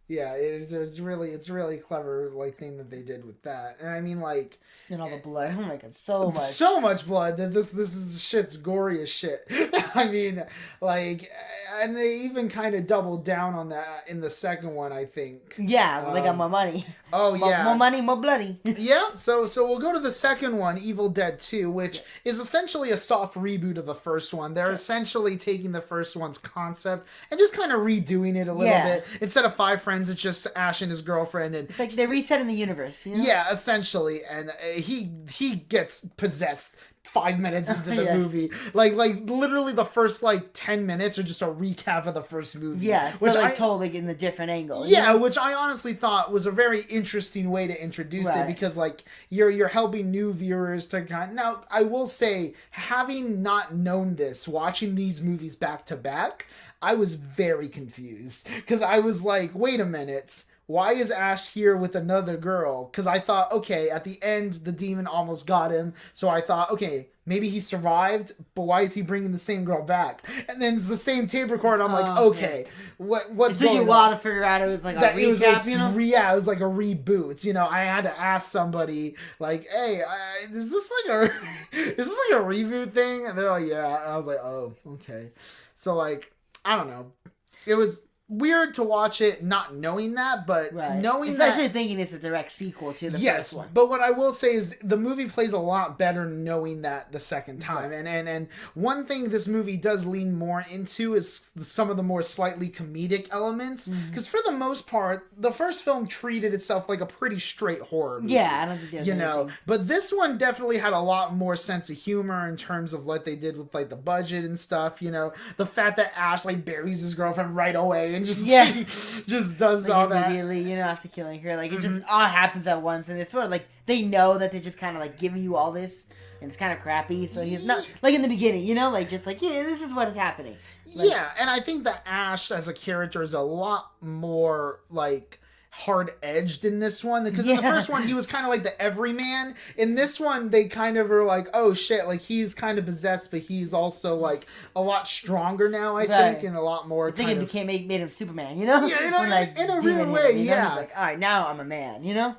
Speaker 1: Yeah, it's really clever like thing that they did with that, and I mean like.
Speaker 2: And all the blood. Oh my god, so much.
Speaker 1: So much blood that this is shit's gory as shit. I mean, like, and they even kind of doubled down on that in the second one, I think.
Speaker 2: Yeah, well, they got more money.
Speaker 1: Oh, yeah.
Speaker 2: More money, more bloody.
Speaker 1: Yeah, so we'll go to the second one, Evil Dead 2, which is essentially a soft reboot of the first one. They're essentially taking the first one's concept and just kind of redoing it a little bit. Instead of 5 friends, it's just Ash and his girlfriend. And
Speaker 2: it's like they're resetting the universe, you know?
Speaker 1: Yeah, essentially. And he gets possessed 5 minutes into the movie. Like literally the first like 10 minutes are just a recap of the first movie.
Speaker 2: Yeah, which I told like in a different angle.
Speaker 1: Yeah, you know? Which I honestly thought was a very interesting way to introduce it because like you're helping new viewers to now I will say, having not known this, watching these movies back to back, I was very confused. Because I was like, wait a minute. Why is Ash here with another girl? Because I thought, okay, at the end, the demon almost got him. So I thought, okay, maybe he survived, but why is he bringing the same girl back? And then it's the same tape recorder. I'm like, okay, what's going on? It took you a while
Speaker 2: to figure out it was like a recap, you know?
Speaker 1: Yeah, it was like a reboot. You know, I had to ask somebody, like, hey, is this like a reboot thing? And they're like, yeah. And I was like, oh, okay. So, like, I don't know. It was weird to watch it not knowing that, but knowing
Speaker 2: especially thinking it's a direct sequel to the first one.
Speaker 1: But what I will say is the movie plays a lot better knowing that the second time. And one thing this movie does lean more into is some of the more slightly comedic elements. Because for the most part, the first film treated itself like a pretty straight horror movie.
Speaker 2: Yeah, I don't think there's anything.
Speaker 1: But this one definitely had a lot more sense of humor in terms of what they did with like the budget and stuff. You know, the fact that Ash like buries his girlfriend right away and just just does
Speaker 2: like
Speaker 1: all that
Speaker 2: immediately, you know, after killing her. Like it just all happens at once, and it's sort of like they know that they're just kind of like giving you all this, and it's kind of crappy. So he's not like in the beginning, you know, like just like this is what is happening. Like,
Speaker 1: yeah, and I think that Ash as a character is a lot more like hard-edged in this one, because in the first one he was kind of like the everyman. In this one they kind of are like, oh shit, like he's kind of possessed, but he's also like a lot stronger now, I think, and a lot more.
Speaker 2: I think it made him Superman, you know?
Speaker 1: Yeah, in a weird way,
Speaker 2: he's like, all right, now I'm a man, you know?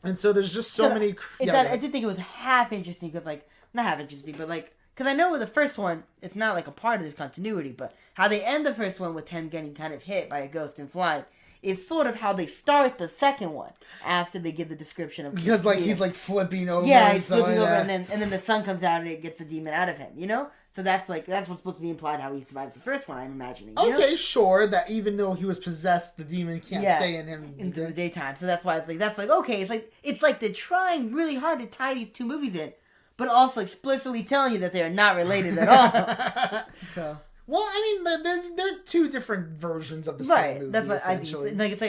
Speaker 1: And so there's just so many.
Speaker 2: I did think it was half interesting, because like not half interesting, but like. Because I know with the first one, it's not like a part of this continuity, but how they end the first one with him getting kind of hit by a ghost and flying is sort of how they start the second one after they give the description of
Speaker 1: because like he's like flipping over.
Speaker 2: Yeah, he's flipping over, and then the sun comes out and it gets the demon out of him. You know, so that's what's supposed to be implied how he survives the first one. I'm imagining.
Speaker 1: Okay, sure. That even though he was possessed, the demon can't stay in him
Speaker 2: into the daytime. So that's why okay. It's like they're trying really hard to tie these two movies in, but also explicitly telling you that they are not related at all. So.
Speaker 1: Well, I mean, they're two different versions of the same movie. That's what I think.
Speaker 2: Like it's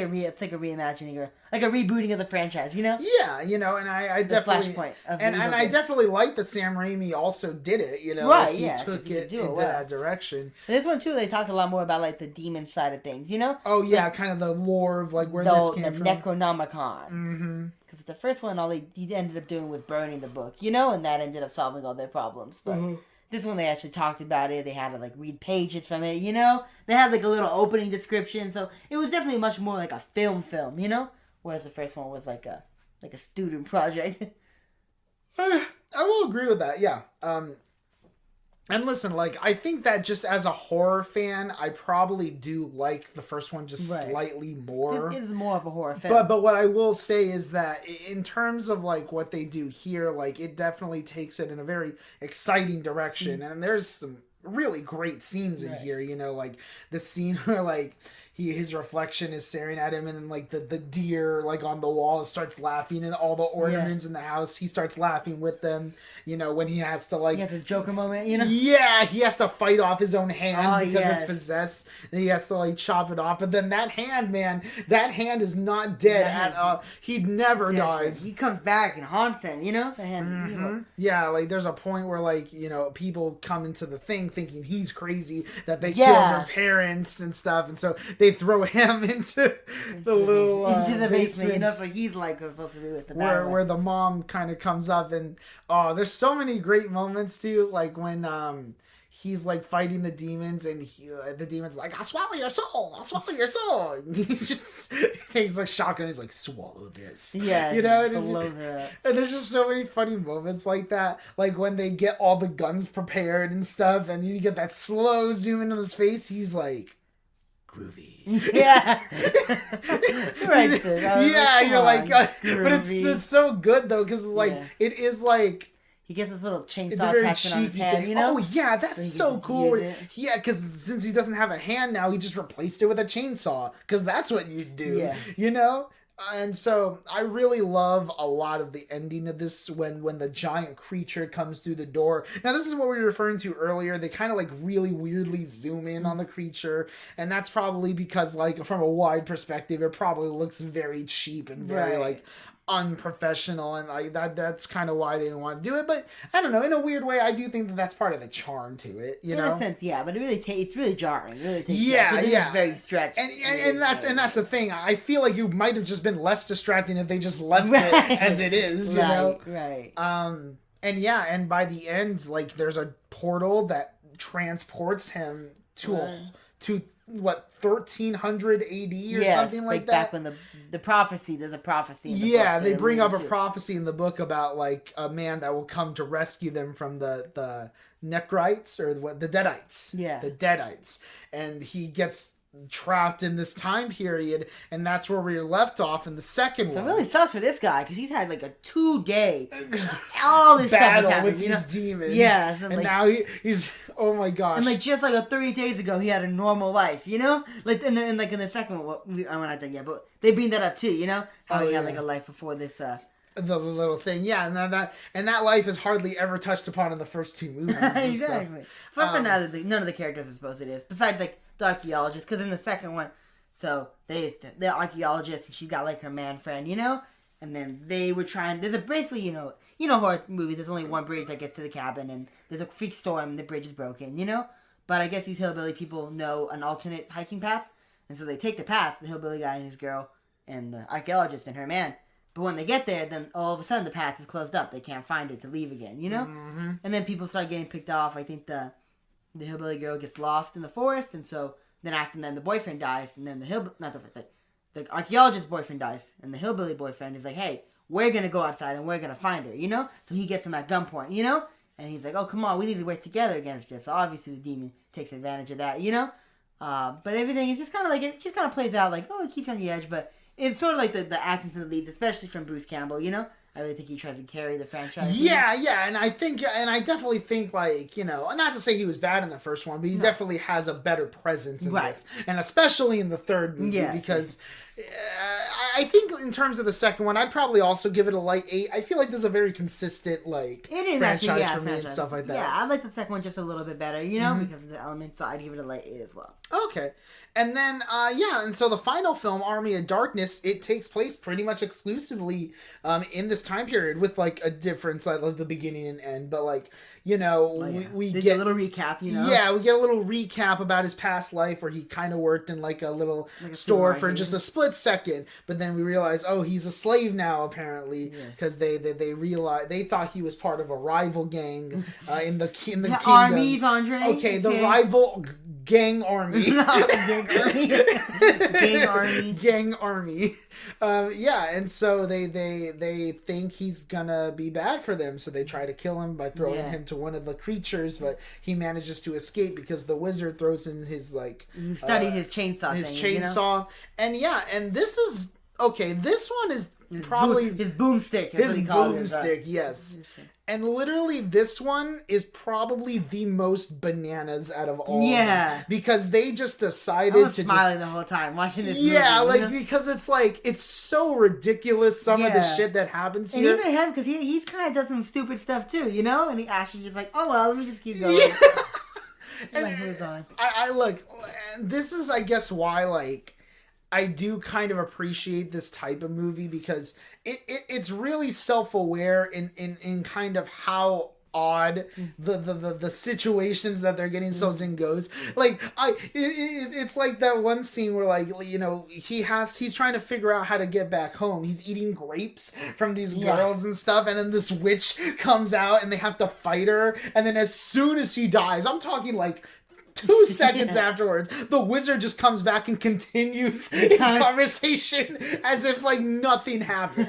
Speaker 2: like a reimagining or like a rebooting of the franchise, you know?
Speaker 1: Yeah, you know, and I definitely
Speaker 2: flashpoint
Speaker 1: and I definitely like that Sam Raimi also did it. You know, he took it into that direction.
Speaker 2: And this one too, they talked a lot more about like the demon side of things, you know?
Speaker 1: Oh yeah, kind of the lore of like where this came from.
Speaker 2: The Necronomicon. Mm-hmm. Because the first one, he ended up doing was burning the book, you know, and that ended up solving all their problems. But this one, they actually talked about it. They had to, like, read pages from it, you know? They had, like, a little opening description. So it was definitely much more like a film, you know? Whereas the first one was like a student project.
Speaker 1: I will agree with that, yeah. And listen, like, I think that just as a horror fan, I probably do like the first one just slightly more.
Speaker 2: It is more of a horror film.
Speaker 1: But what I will say is that in terms of, like, what they do here, like, it definitely takes it in a very exciting direction. And there's some really great scenes in here, you know, like, the scene where, like, his reflection is staring at him, and then, like, the deer, like, on the wall starts laughing, and all the ornaments in the house, he starts laughing with them, you know, when he has to, like...
Speaker 2: He has his Joker moment, you know?
Speaker 1: Yeah, he has to fight off his own hand because it's possessed, and he has to, like, chop it off, but then that hand, man, that hand is not dead at all. He never dies.
Speaker 2: He comes back and haunts them, you know? The hand's evil.
Speaker 1: Yeah, like, there's a point where, like, you know, people come into the thing thinking he's crazy, that they killed her parents and stuff, and so they throw him into the little
Speaker 2: into the basement, you know, so he's like supposed to be with the
Speaker 1: where the mom kind of comes up, and there's so many great moments too, like when he's like fighting the demons, and the demon's like, I'll swallow your soul, and he just takes like shotgun, he's like, swallow this, you know, and there's just so many funny moments like that, like when they get all the guns prepared and stuff, and you get that slow zoom in on his face, he's like, groovy.
Speaker 2: Yeah. Right.
Speaker 1: Yeah, you're like, but it's so good though, because like it is like
Speaker 2: he gets this little chainsaw attachment on his hand, you know?
Speaker 1: Oh yeah, that's so cool. Yeah, because since he doesn't have a hand now, he just replaced it with a chainsaw, because that's what you do, you know? And so I really love a lot of the ending of this when the giant creature comes through the door. Now, this is what we were referring to earlier. They kind of like really weirdly zoom in on the creature. And that's probably because, like, from a wide perspective, it probably looks very cheap and very like unprofessional, and like that's kind of why they didn't want to do it. But I don't know, in a weird way, I do think that that's part of the charm to it, you know?
Speaker 2: In a sense, yeah, but it's really jarring. It really takes
Speaker 1: it's
Speaker 2: very stretched.
Speaker 1: And that's the thing. I feel like you might have just been less distracting if they just left it as it is, you know?
Speaker 2: Right.
Speaker 1: And by the end, like, there's a portal that transports him to what, 1300 AD or something like that.
Speaker 2: Back when the prophecy, there's a prophecy in the book.
Speaker 1: They bring up a prophecy in the book about like a man that will come to rescue them from the Nekrites, or the Deadites. Yeah. The Deadites. And he gets trapped in this time period, and that's where we were left off in the second one.
Speaker 2: So it really sucks for this guy, because he's had like a 2-day all this
Speaker 1: battle
Speaker 2: stuff
Speaker 1: with these demons.
Speaker 2: Yeah,
Speaker 1: so, and like, now he's oh my gosh.
Speaker 2: And like just like 30 days ago, he had a normal life, you know. Like in the second one, I'm not done yet, but they bring that up too, you know, how he had like a life before this.
Speaker 1: The little thing, yeah, and that life is hardly ever touched upon in the first 2 movies.
Speaker 2: Exactly. But none of the characters is supposed it is, besides like the archaeologist, because in the second one, so the archaeologist, and she got like her man friend, you know, and then they were trying. There's basically, you know horror movies. There's only one bridge that gets to the cabin, and there's a freak storm, and the bridge is broken, you know. But I guess these hillbilly people know an alternate hiking path, and so they take the path. The hillbilly guy and his girl, and the archaeologist and her man. But when they get there, then all of a sudden the path is closed up. They can't find it to leave again, you know? Mm-hmm. And then people start getting picked off. I think the hillbilly girl gets lost in the forest, and so then the boyfriend dies, and then the archaeologist's boyfriend dies, and the hillbilly boyfriend is like, hey, we're going to go outside and we're going to find her, you know? So he gets him at gunpoint, you know? And he's like, oh, come on, we need to work together against this. So obviously the demon takes advantage of that, you know? But everything is just kind of like, it just kind of plays out like, oh, it keeps you on the edge, but it's sort of like the acting from the leads, especially from Bruce Campbell, you know? I really think he tries to carry the franchise.
Speaker 1: Yeah, and I definitely think, like, you know, not to say he was bad in the first one, but he definitely has a better presence in this. And especially in the third movie, because I think in terms of the second one, I'd probably also give it a light 8. I feel like this is a very consistent, like,
Speaker 2: it is
Speaker 1: franchise for me and stuff like that.
Speaker 2: Yeah, I like the second one just a little bit better, you know, because of the elements, so I'd give it a light 8 as well.
Speaker 1: Okay. And then, and so the final film, Army of Darkness, it takes place pretty much exclusively in this time period, with, like, a difference at, like, the beginning and end. But, like, you know, we get
Speaker 2: a little recap, you know?
Speaker 1: Yeah, we get a little recap about his past life, where he kind of worked in, like, a little store for just a split second. But then we realize, oh, he's a slave now, apparently, because they realize they thought he was part of a rival gang in the kingdom.
Speaker 2: Armies, Andre.
Speaker 1: Okay, the rival gang army. Gang army. Yeah, and so they think he's gonna be bad for them, so they try to kill him by throwing him to one of the creatures, but he manages to escape because the wizard throws him his
Speaker 2: you studied his chainsaw
Speaker 1: and this is okay, this one is probably
Speaker 2: his boomstick.
Speaker 1: His boomstick, yes. And literally, this one is probably the most bananas out of all. Yeah, of them, because they just decided
Speaker 2: I was smiling the whole time watching this.
Speaker 1: Yeah, movie, because it's so ridiculous some of the shit that happens here.
Speaker 2: And even him, because he kind of does some stupid stuff too, and he actually just oh well, let me just keep going.
Speaker 1: And moves on. I look, this is I guess why I do kind of appreciate this type of movie, because it's really self-aware in kind of how odd the situations that they're getting themselves in goes. It's like that one scene where he's trying to figure out how to get back home. He's eating grapes from these girls and stuff, and then this witch comes out and they have to fight her, and then as soon as she dies, I'm talking 2 seconds afterwards, the wizard just comes back and continues his conversation as if nothing happens.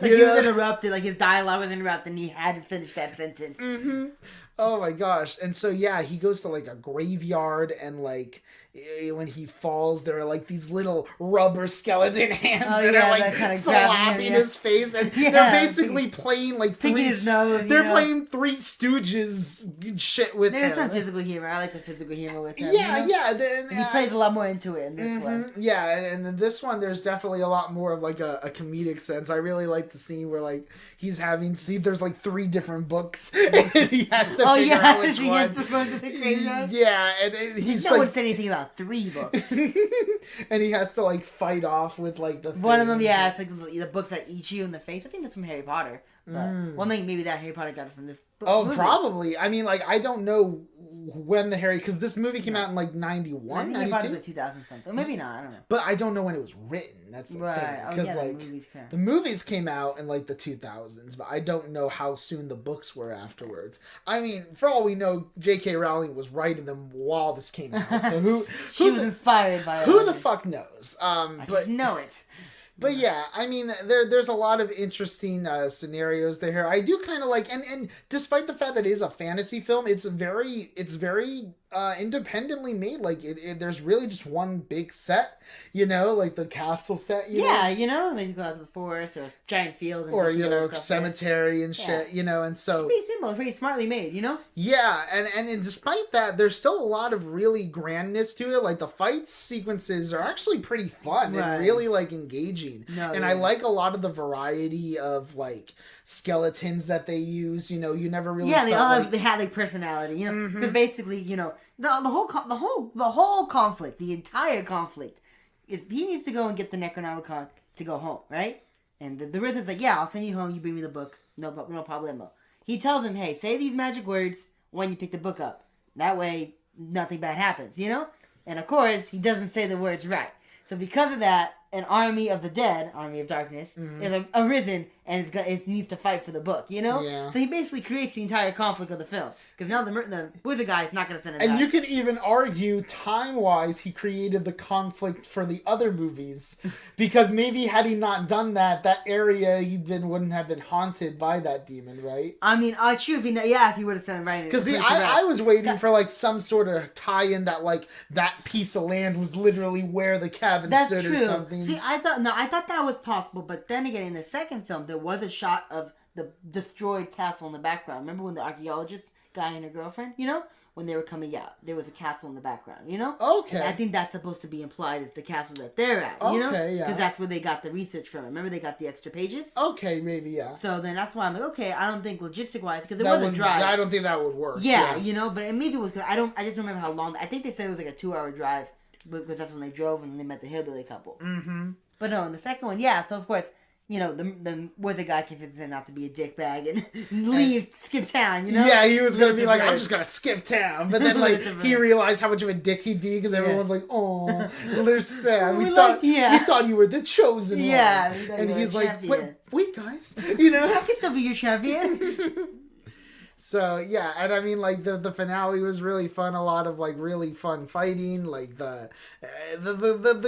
Speaker 2: He was interrupted, his dialogue was interrupted, and he had to finish that sentence.
Speaker 1: Mm-hmm. Oh my gosh! And so he goes to a graveyard, and when he falls, there are these little rubber skeleton hands that are slapping his face, and they're basically playing
Speaker 2: his nose,
Speaker 1: they're playing Three Stooges shit with him.
Speaker 2: There's some physical humor. I like the physical humor with him.
Speaker 1: And
Speaker 2: he plays a lot more into it in this one.
Speaker 1: Yeah, and in this one, there's definitely a lot more of a comedic sense. I really like the scene where he's having there's 3 different books, and he has to figure out which one. Yeah, and he's
Speaker 2: no one said anything about 3 books.
Speaker 1: And he has to fight off with the
Speaker 2: one of them. Yeah, it's the books that eat you in the face. I think that's from Harry Potter. But one thing maybe that Harry Potter got it from this book.
Speaker 1: Movie. Probably. I mean, I don't know when because this movie came out in 91, 92?
Speaker 2: Harry Potter's 2000 something. Maybe not, I don't know.
Speaker 1: But I don't know when it was written. That's the thing. Because the movies came out in the 2000s, but I don't know how soon the books were afterwards. I mean, for all we know, J.K. Rowling was writing them while this came out. So who
Speaker 2: she was inspired by it.
Speaker 1: Who the fuck knows?
Speaker 2: I just know it.
Speaker 1: But yeah, I mean, there's a lot of interesting scenarios there. I do kind of and despite the fact that it is a fantasy film, it's very independently made. There's really just one big set, the castle set.
Speaker 2: They just go out to the forest or a giant field,
Speaker 1: or cemetery and shit. And so
Speaker 2: it's pretty simple, pretty smartly made.
Speaker 1: Yeah, and despite that, there's still a lot of really grandness to it. The fight sequences are actually pretty fun and really engaging. I like a lot of the variety of skeletons that they use. You never really
Speaker 2: they had personality. Because basically the whole conflict, the entire conflict is he needs to go and get the Necronomicon to go home, right? And the wizard's I'll send you home. You bring me the book. No problemo. He tells him, hey, say these magic words when you pick the book up. That way, nothing bad happens. And of course, he doesn't say the words right. So because of that, an army of the dead, army of darkness, is arisen, and it needs to fight for the book, Yeah. So he basically creates the entire conflict of the film. Because now the wizard guy is not going to send him
Speaker 1: And
Speaker 2: back.
Speaker 1: you could even argue, time-wise, he created the conflict for the other movies. Because maybe had he not done that, that area wouldn't have been haunted by that demon, right?
Speaker 2: I mean, true, if he would have sent him right.
Speaker 1: Because I was waiting for some sort of tie-in that that piece of land was literally where the cabin stood or something.
Speaker 2: See, I thought that was possible, but then again, in the second film, there was a shot of the destroyed castle in the background. Remember when the archaeologist guy and her girlfriend, when they were coming out, there was a castle in the background, Okay. And I think that's supposed to be implied as the castle that they're at,
Speaker 1: Okay, yeah.
Speaker 2: Because that's where they got the research from. Remember they got the extra pages?
Speaker 1: Okay, maybe, yeah.
Speaker 2: So then that's why I'm okay, I don't think logistic-wise, because there was a drive.
Speaker 1: I don't think that would work.
Speaker 2: Yeah, but it maybe was because I just remember how long, I think they said it was a 2-hour drive, because that's when they drove and they met the hillbilly couple.
Speaker 1: Mm-hmm.
Speaker 2: But no, in the second one, so of course, the where the guy convinces him not to be a dickbag and leave, skip town, you know?
Speaker 1: Yeah, he was going to be like, I'm just going to skip town. But then, like, he realized how much of a dick he'd be because everyone was like, oh, they're sad. We thought you were the chosen one.
Speaker 2: Yeah.
Speaker 1: And he's like, wait, guys. You know?
Speaker 2: I can still be your champion.
Speaker 1: So, yeah, and I mean, like, the finale was really fun. A lot of, like, really fun fighting. Like, the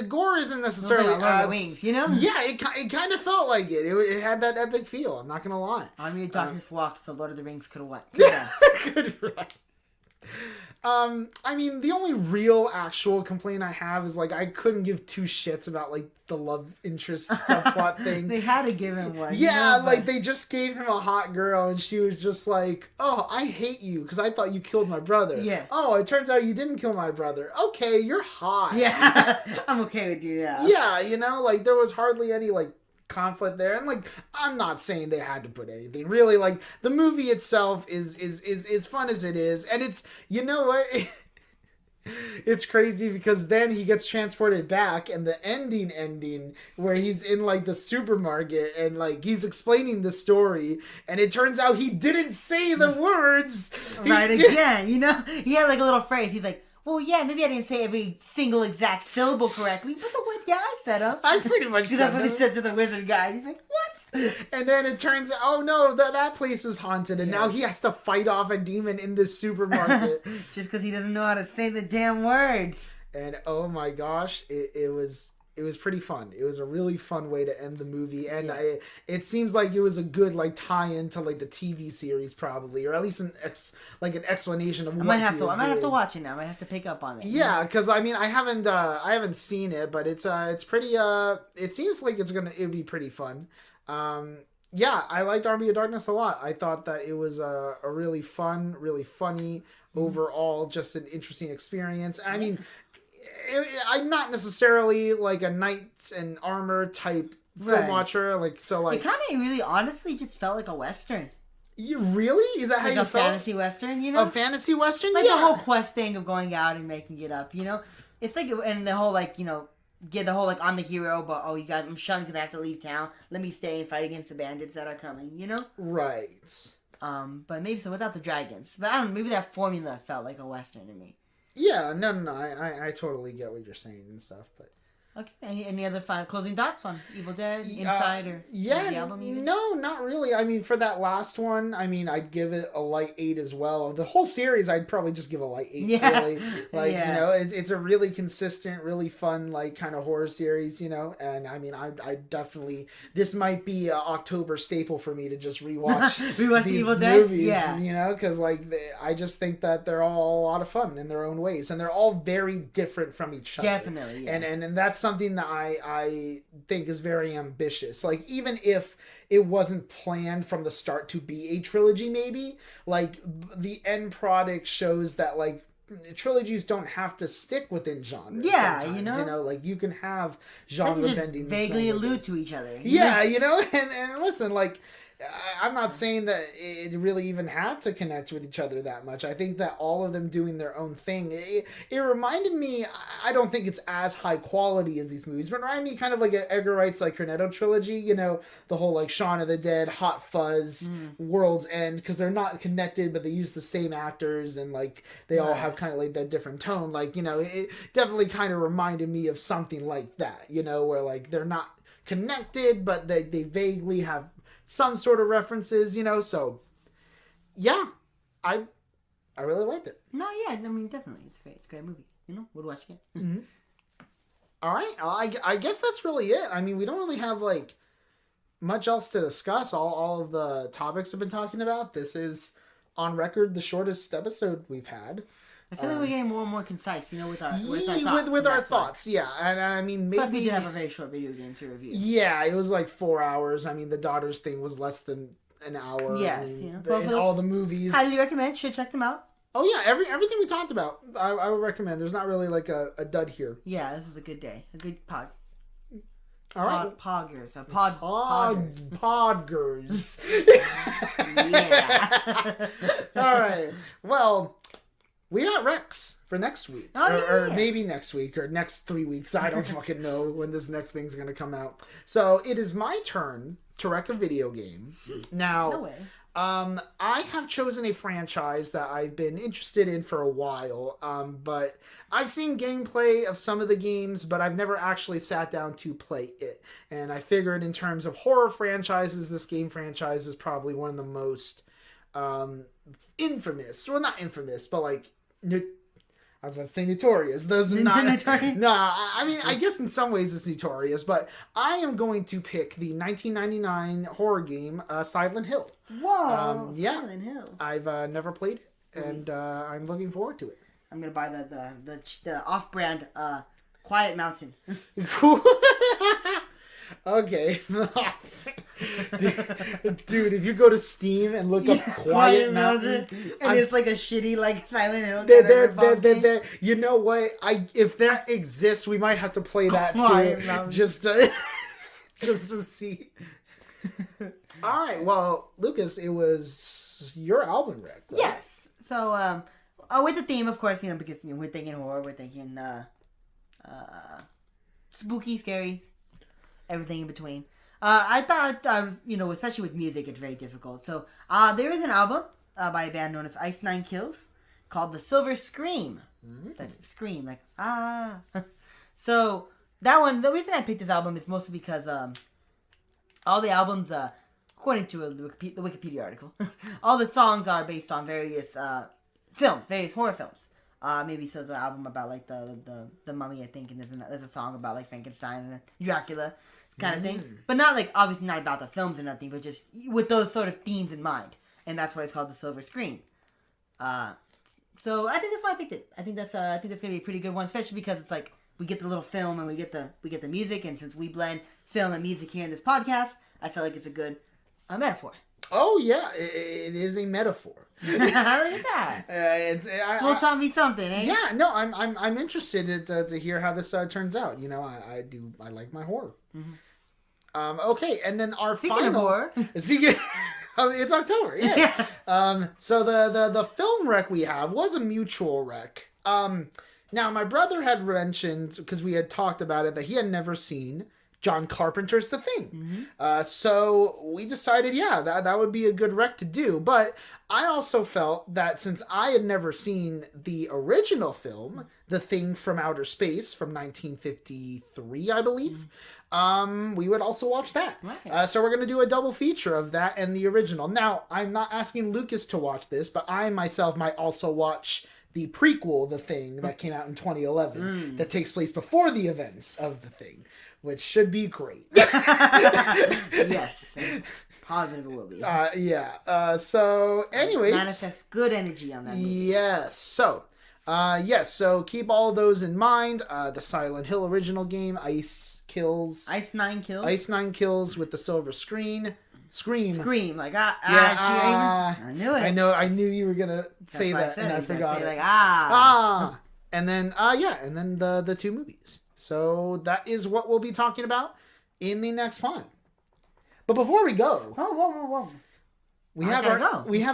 Speaker 1: gore isn't necessarily
Speaker 2: Lord of the Rings, you know?
Speaker 1: Yeah, it kind of felt like it. It had that epic feel, I'm not going to lie.
Speaker 2: Army of Darkness walked, so Lord of the Rings could have won.
Speaker 1: Good right. I mean, the only real actual complaint I have is, like, I couldn't give two shits about, like, the love interest subplot thing.
Speaker 2: They had to give him one.
Speaker 1: Yeah, like, they just gave him a hot girl, and she was just like, oh, I hate you, because I thought you killed my brother.
Speaker 2: Yeah.
Speaker 1: Oh, it turns out you didn't kill my brother. Okay, you're hot.
Speaker 2: Yeah, I'm okay with you now.
Speaker 1: Yeah, you know, like, there was hardly any, like, conflict there, and like I'm not saying they had to put anything really, like the movie itself is fun as it is, and it's, you know what, it's crazy because then he gets transported back, and the ending where he's in like the supermarket and like he's explaining the story, and it turns out he didn't say the words
Speaker 2: right again, you know, he had like a little phrase, he's like, well, yeah, maybe I didn't say every single exact syllable correctly, but the word, yeah, I said them.
Speaker 1: I pretty much said
Speaker 2: that's what he said to the wizard guy. And he's like, what?
Speaker 1: And then it turns out, oh no, that place is haunted, and now he has to fight off a demon in this supermarket.
Speaker 2: Just because he doesn't know how to say the damn words.
Speaker 1: And oh my gosh, it was pretty fun. It was a really fun way to end the movie, and it seems like it was a good like tie-in to like the TV series probably, or at least an explanation of what
Speaker 2: I might have to watch it now. I might have to pick up on it.
Speaker 1: Yeah, because I mean I haven't seen it, but it's pretty it seems like it'd be pretty fun. Yeah, I liked Army of Darkness a lot. I thought that it was a really fun, really funny, overall just an interesting experience. I mean, I'm not necessarily like a knights and armor type film watcher, like so like
Speaker 2: it kind of really honestly just felt like a western.
Speaker 1: You really? Is that like how you felt?
Speaker 2: A fantasy western, you know?
Speaker 1: A fantasy western,
Speaker 2: like the whole quest thing of going out and making it up, you know? It's like, and the whole like, you know, get the whole like I'm the hero, but I'm shunned because I have to leave town. Let me stay and fight against the bandits that are coming, you know?
Speaker 1: Right.
Speaker 2: But maybe so without the dragons. But I don't know, maybe that formula felt like a western to me.
Speaker 1: Yeah, no, I totally get what you're saying and stuff, but
Speaker 2: okay. Any other final closing thoughts on Evil Dead, Inside, or the album even?
Speaker 1: No, not really. I mean, for that last one, I mean, I'd give it a light 8 as well. The whole series, I'd probably just give a light 8.
Speaker 2: Yeah.
Speaker 1: Really, like you know, it's a really consistent, really fun, like kind of horror series, you know. And I mean, I definitely, this might be an October staple for me to just rewatch these
Speaker 2: Evil Dead
Speaker 1: movies, you know, because like I just think that they're all a lot of fun in their own ways, and they're all very different from each other.
Speaker 2: Definitely, yeah.
Speaker 1: And that's something that I think is very ambitious. Like, even if it wasn't planned from the start to be a trilogy, maybe, like, the end product shows that, like, trilogies don't have to stick within genres.
Speaker 2: Yeah,
Speaker 1: you know, like, you can have
Speaker 2: genre
Speaker 1: bending.
Speaker 2: Vaguely allude to each other.
Speaker 1: Yeah, you know, and listen, like, I'm not saying that it really even had to connect with each other that much. I think that all of them doing their own thing, it reminded me, I don't think it's as high quality as these movies, but it reminded me kind of like an Edgar Wright's like Cornetto trilogy, you know, the whole like Shaun of the Dead, Hot Fuzz, World's End, because they're not connected, but they use the same actors, and like they all have kind of like that different tone. Like, you know, it definitely kind of reminded me of something like that, you know, where like they're not connected, but they vaguely have some sort of references, you know, so yeah, I really liked it.
Speaker 2: No, yeah, I mean, definitely, it's a great movie, you know, would watch again.
Speaker 1: Mm-hmm. All right, I guess that's really it. I mean, we don't really have like much else to discuss. All of the topics I've been talking about. This is on record the shortest episode we've had.
Speaker 2: I feel like we're getting more and more concise, you know, with our
Speaker 1: thoughts. Yeah, and I mean, maybe...
Speaker 2: Plus, we did have a very short video game to review.
Speaker 1: Yeah, it was like 4 hours. I mean, the daughters thing was less than an hour.
Speaker 2: Yes,
Speaker 1: I mean,
Speaker 2: you know.
Speaker 1: and all the movies.
Speaker 2: Highly recommend. Should check them out.
Speaker 1: Oh, yeah, everything we talked about, I would recommend. There's not really like a dud here.
Speaker 2: Yeah, this was a good day. A good pod.
Speaker 1: All right.
Speaker 2: Poggers.
Speaker 1: Podgers. Yeah. All right. Well... We got Rex for next week. Or maybe next week or next 3 weeks. I don't fucking know when this next thing's going to come out. So it is my turn to wreck a video game. Now,
Speaker 2: No way.
Speaker 1: I have chosen a franchise that I've been interested in for a while. But I've seen gameplay of some of the games, but I've never actually sat down to play it. And I figured in terms of horror franchises, this game franchise is probably one of the most infamous. Well, not infamous, but like... I was about to say notorious. Those are not... Nah, I mean, I guess in some ways it's notorious, but I am going to pick the 1999 horror game, Silent Hill.
Speaker 2: Whoa,
Speaker 1: yeah.
Speaker 2: Silent Hill.
Speaker 1: I've never played it, and I'm looking forward to it.
Speaker 2: I'm going to buy the off-brand Quiet Mountain.
Speaker 1: Okay. Dude, if you go to Steam and look up Quiet Mountain
Speaker 2: and it's like a shitty like Silent Hill
Speaker 1: there, you know what? If that exists, we might have to play that too. Just to see. Alright, well, Lucas, it was your album wreck, right?
Speaker 2: Yes. So with the theme, of course, because we're thinking horror, we're thinking spooky, scary, everything in between. I thought, especially with music, it's very difficult. So, there is an album by a band known as Ice Nine Kills called The Silver Scream. Mm-hmm. That's Scream, like, ah. So, that one, the reason I picked this album is mostly because all the albums, according to the Wikipedia article, all the songs are based on various films, various horror films. Maybe so the album about, like, the Mummy, I think, and there's a song about, like, Frankenstein and Dracula. Kind of thing, but not like obviously not about the films or nothing, but just with those sort of themes in mind, and that's why it's called The Silver Screen. So I think that's why I picked it. I think that's gonna be a pretty good one, especially because it's like we get the little film and we get the music, and since we blend film and music here in this podcast, I feel like it's a good metaphor.
Speaker 1: Oh yeah, it is a metaphor.
Speaker 2: Look at that. School taught me something, eh?
Speaker 1: Yeah, no, I'm interested to hear how this turns out. You know, I like my horror. Mm-hmm. Okay, and then our final
Speaker 2: horror.
Speaker 1: It's October, yeah. So the film rec we have was a mutual rec. Now my brother had mentioned, because we had talked about it, that he had never seen John Carpenter's The Thing. Mm-hmm. So we decided, that would be a good rec to do. But I also felt that since I had never seen the original film, The Thing from Outer Space from 1953, I believe, we would also watch that. Right. So we're going to do a double feature of that and the original. Now, I'm not asking Lucas to watch this, but I myself might also watch the prequel, The Thing, that came out in 2011, that takes place before the events of The Thing, which should be great.
Speaker 2: Yes. Positive it will be.
Speaker 1: So, anyways.
Speaker 2: Manifest good energy on that movie.
Speaker 1: Yes. So, so keep all those in mind. The Silent Hill original game, Ice Nine Kills with the Silver Scream.
Speaker 2: Like,
Speaker 1: I
Speaker 2: knew it.
Speaker 1: I knew you were gonna say that, and I forgot.
Speaker 2: Like,
Speaker 1: and then, and then the two movies. So that is what we'll be talking about in the next pod. But before we go,
Speaker 2: whoa.
Speaker 1: We have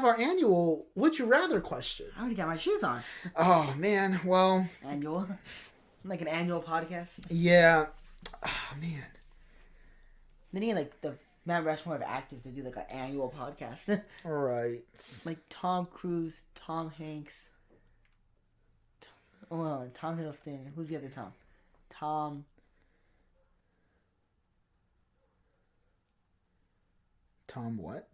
Speaker 1: our annual Would You Rather question.
Speaker 2: I already got my shoes on.
Speaker 1: Oh man, well,
Speaker 2: annual, like an annual podcast.
Speaker 1: Yeah. Oh man.
Speaker 2: Then you get like the Mount Rushmore of actors to do like an annual podcast.
Speaker 1: All right.
Speaker 2: Like Tom Cruise, Tom Hanks. Well, Tom Hiddleston. Who's the other Tom?
Speaker 1: Tom what?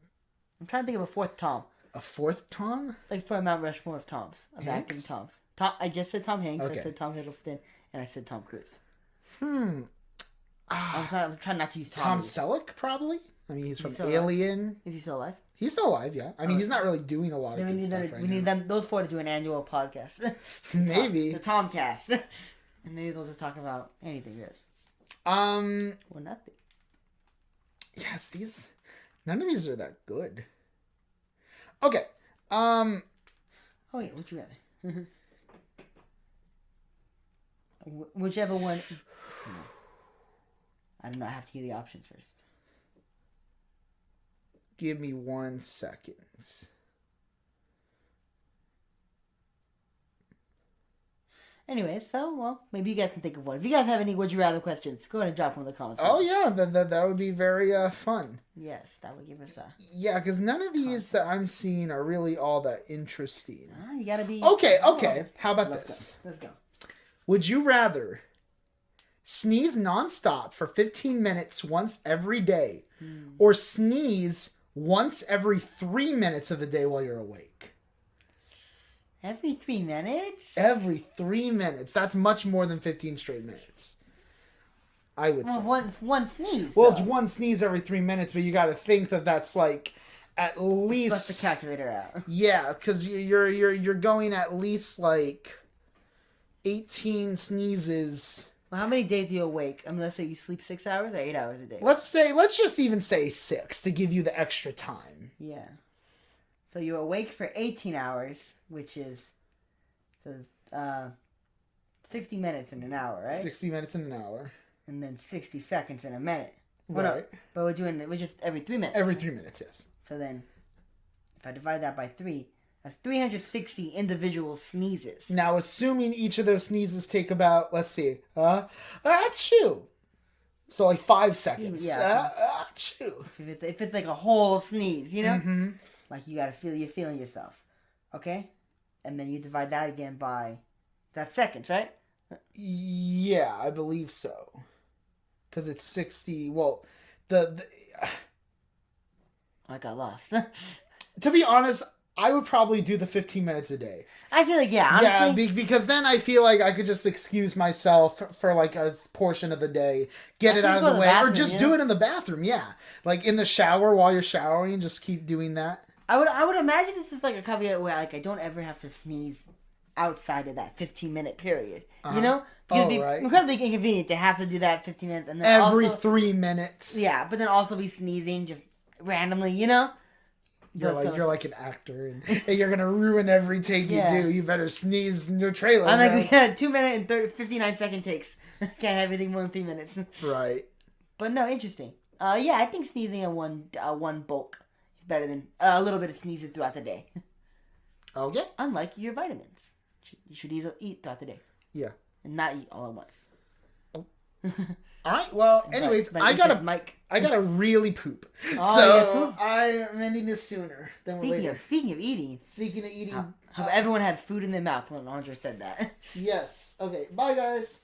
Speaker 2: I'm trying to think of a fourth Tom.
Speaker 1: A fourth Tom?
Speaker 2: Like for a Mount Rushmore of Toms. Of acting Toms. I just said Tom Hanks, okay. I said Tom Hiddleston, and I said Tom Cruise. I'm trying not to use
Speaker 1: Tom Selleck, probably? I mean, he's from Alien.
Speaker 2: Is he still alive?
Speaker 1: He's still alive, yeah. I mean, he's not really doing a lot of good stuff right now.
Speaker 2: We need those four to do an annual podcast.
Speaker 1: Maybe.
Speaker 2: The Tomcast. And maybe they'll just talk about anything good. Or nothing.
Speaker 1: Yes, none of these are that good. Okay.
Speaker 2: Oh wait, would you rather? Whichever one. No. I don't know. I have to hear the options first.
Speaker 1: Give me 1 second.
Speaker 2: Anyway, so, well, maybe you guys can think of one. If you guys have any would you rather questions, go ahead and drop them in the comments.
Speaker 1: Oh, yeah, that would be very fun.
Speaker 2: Yes, that would give us a...
Speaker 1: Yeah, because none of these that I'm seeing are really all that interesting.
Speaker 2: You gotta be...
Speaker 1: Okay. How about this?
Speaker 2: Let's go.
Speaker 1: Would you rather sneeze nonstop for 15 minutes once every day, or sneeze once every 3 minutes of the day while you're awake?
Speaker 2: Every 3 minutes?
Speaker 1: Every 3 minutes. That's much more than 15 straight minutes. I would say.
Speaker 2: One sneeze.
Speaker 1: Well, it's one sneeze every 3 minutes, but you got to think that that's like at least.
Speaker 2: Bust the calculator out.
Speaker 1: Yeah, because you're going at least like 18 sneezes.
Speaker 2: Well, how many days do you awake? I mean, let's say you sleep 6 hours or 8 hours a day.
Speaker 1: Let's just even say 6 to give you the extra time.
Speaker 2: Yeah. So you're awake for 18 hours, which is 60 minutes in an hour, right?
Speaker 1: 60 minutes in an hour.
Speaker 2: And then 60 seconds in a minute.
Speaker 1: Right.
Speaker 2: No, but we're just every 3 minutes.
Speaker 1: Every 3 minutes, yes.
Speaker 2: So then, if I divide that by 3, that's 360 individual sneezes.
Speaker 1: Now, assuming each of those sneezes take about, let's see, achoo. So like 5 seconds.
Speaker 2: Yeah.
Speaker 1: Achoo.
Speaker 2: If it's like a whole sneeze, you know?
Speaker 1: Mm-hmm.
Speaker 2: Like you're feeling yourself. Okay? And then you divide that again by, that's seconds, right?
Speaker 1: Yeah, I believe so. Because it's 60, well,
Speaker 2: I got lost.
Speaker 1: To be honest, I would probably do the 15 minutes a day.
Speaker 2: I feel like, honestly.
Speaker 1: Yeah, because then I feel like I could just excuse myself for like a portion of the day, get it out of the way, or just do it in the bathroom, yeah. Like in the shower while you're showering, just keep doing that.
Speaker 2: I would imagine this is like a caveat where like I don't ever have to sneeze outside of that 15-minute period. You know? Because it'd be incredibly inconvenient to have to do that 15 minutes and then
Speaker 1: every 3 minutes.
Speaker 2: Yeah, but then also be sneezing just randomly, you know?
Speaker 1: You're like an actor, and you're gonna ruin every take you do. You better sneeze in your trailer.
Speaker 2: I'm like, we had 2 minute and 59-second takes. Can't have anything more than 3 minutes.
Speaker 1: Right.
Speaker 2: But no, interesting. Yeah, I think sneezing in one bulk is better than a little bit of sneezing throughout the day.
Speaker 1: Okay.
Speaker 2: Unlike your vitamins, you should eat throughout the day.
Speaker 1: Yeah.
Speaker 2: And not eat all at once.
Speaker 1: All right. Well, anyways, I gotta really poop. So I'm ending this sooner than later.
Speaker 2: Speaking of eating.
Speaker 1: Speaking of eating.
Speaker 2: Everyone had food in their mouth when Andre said that.
Speaker 1: Yes. Okay. Bye, guys.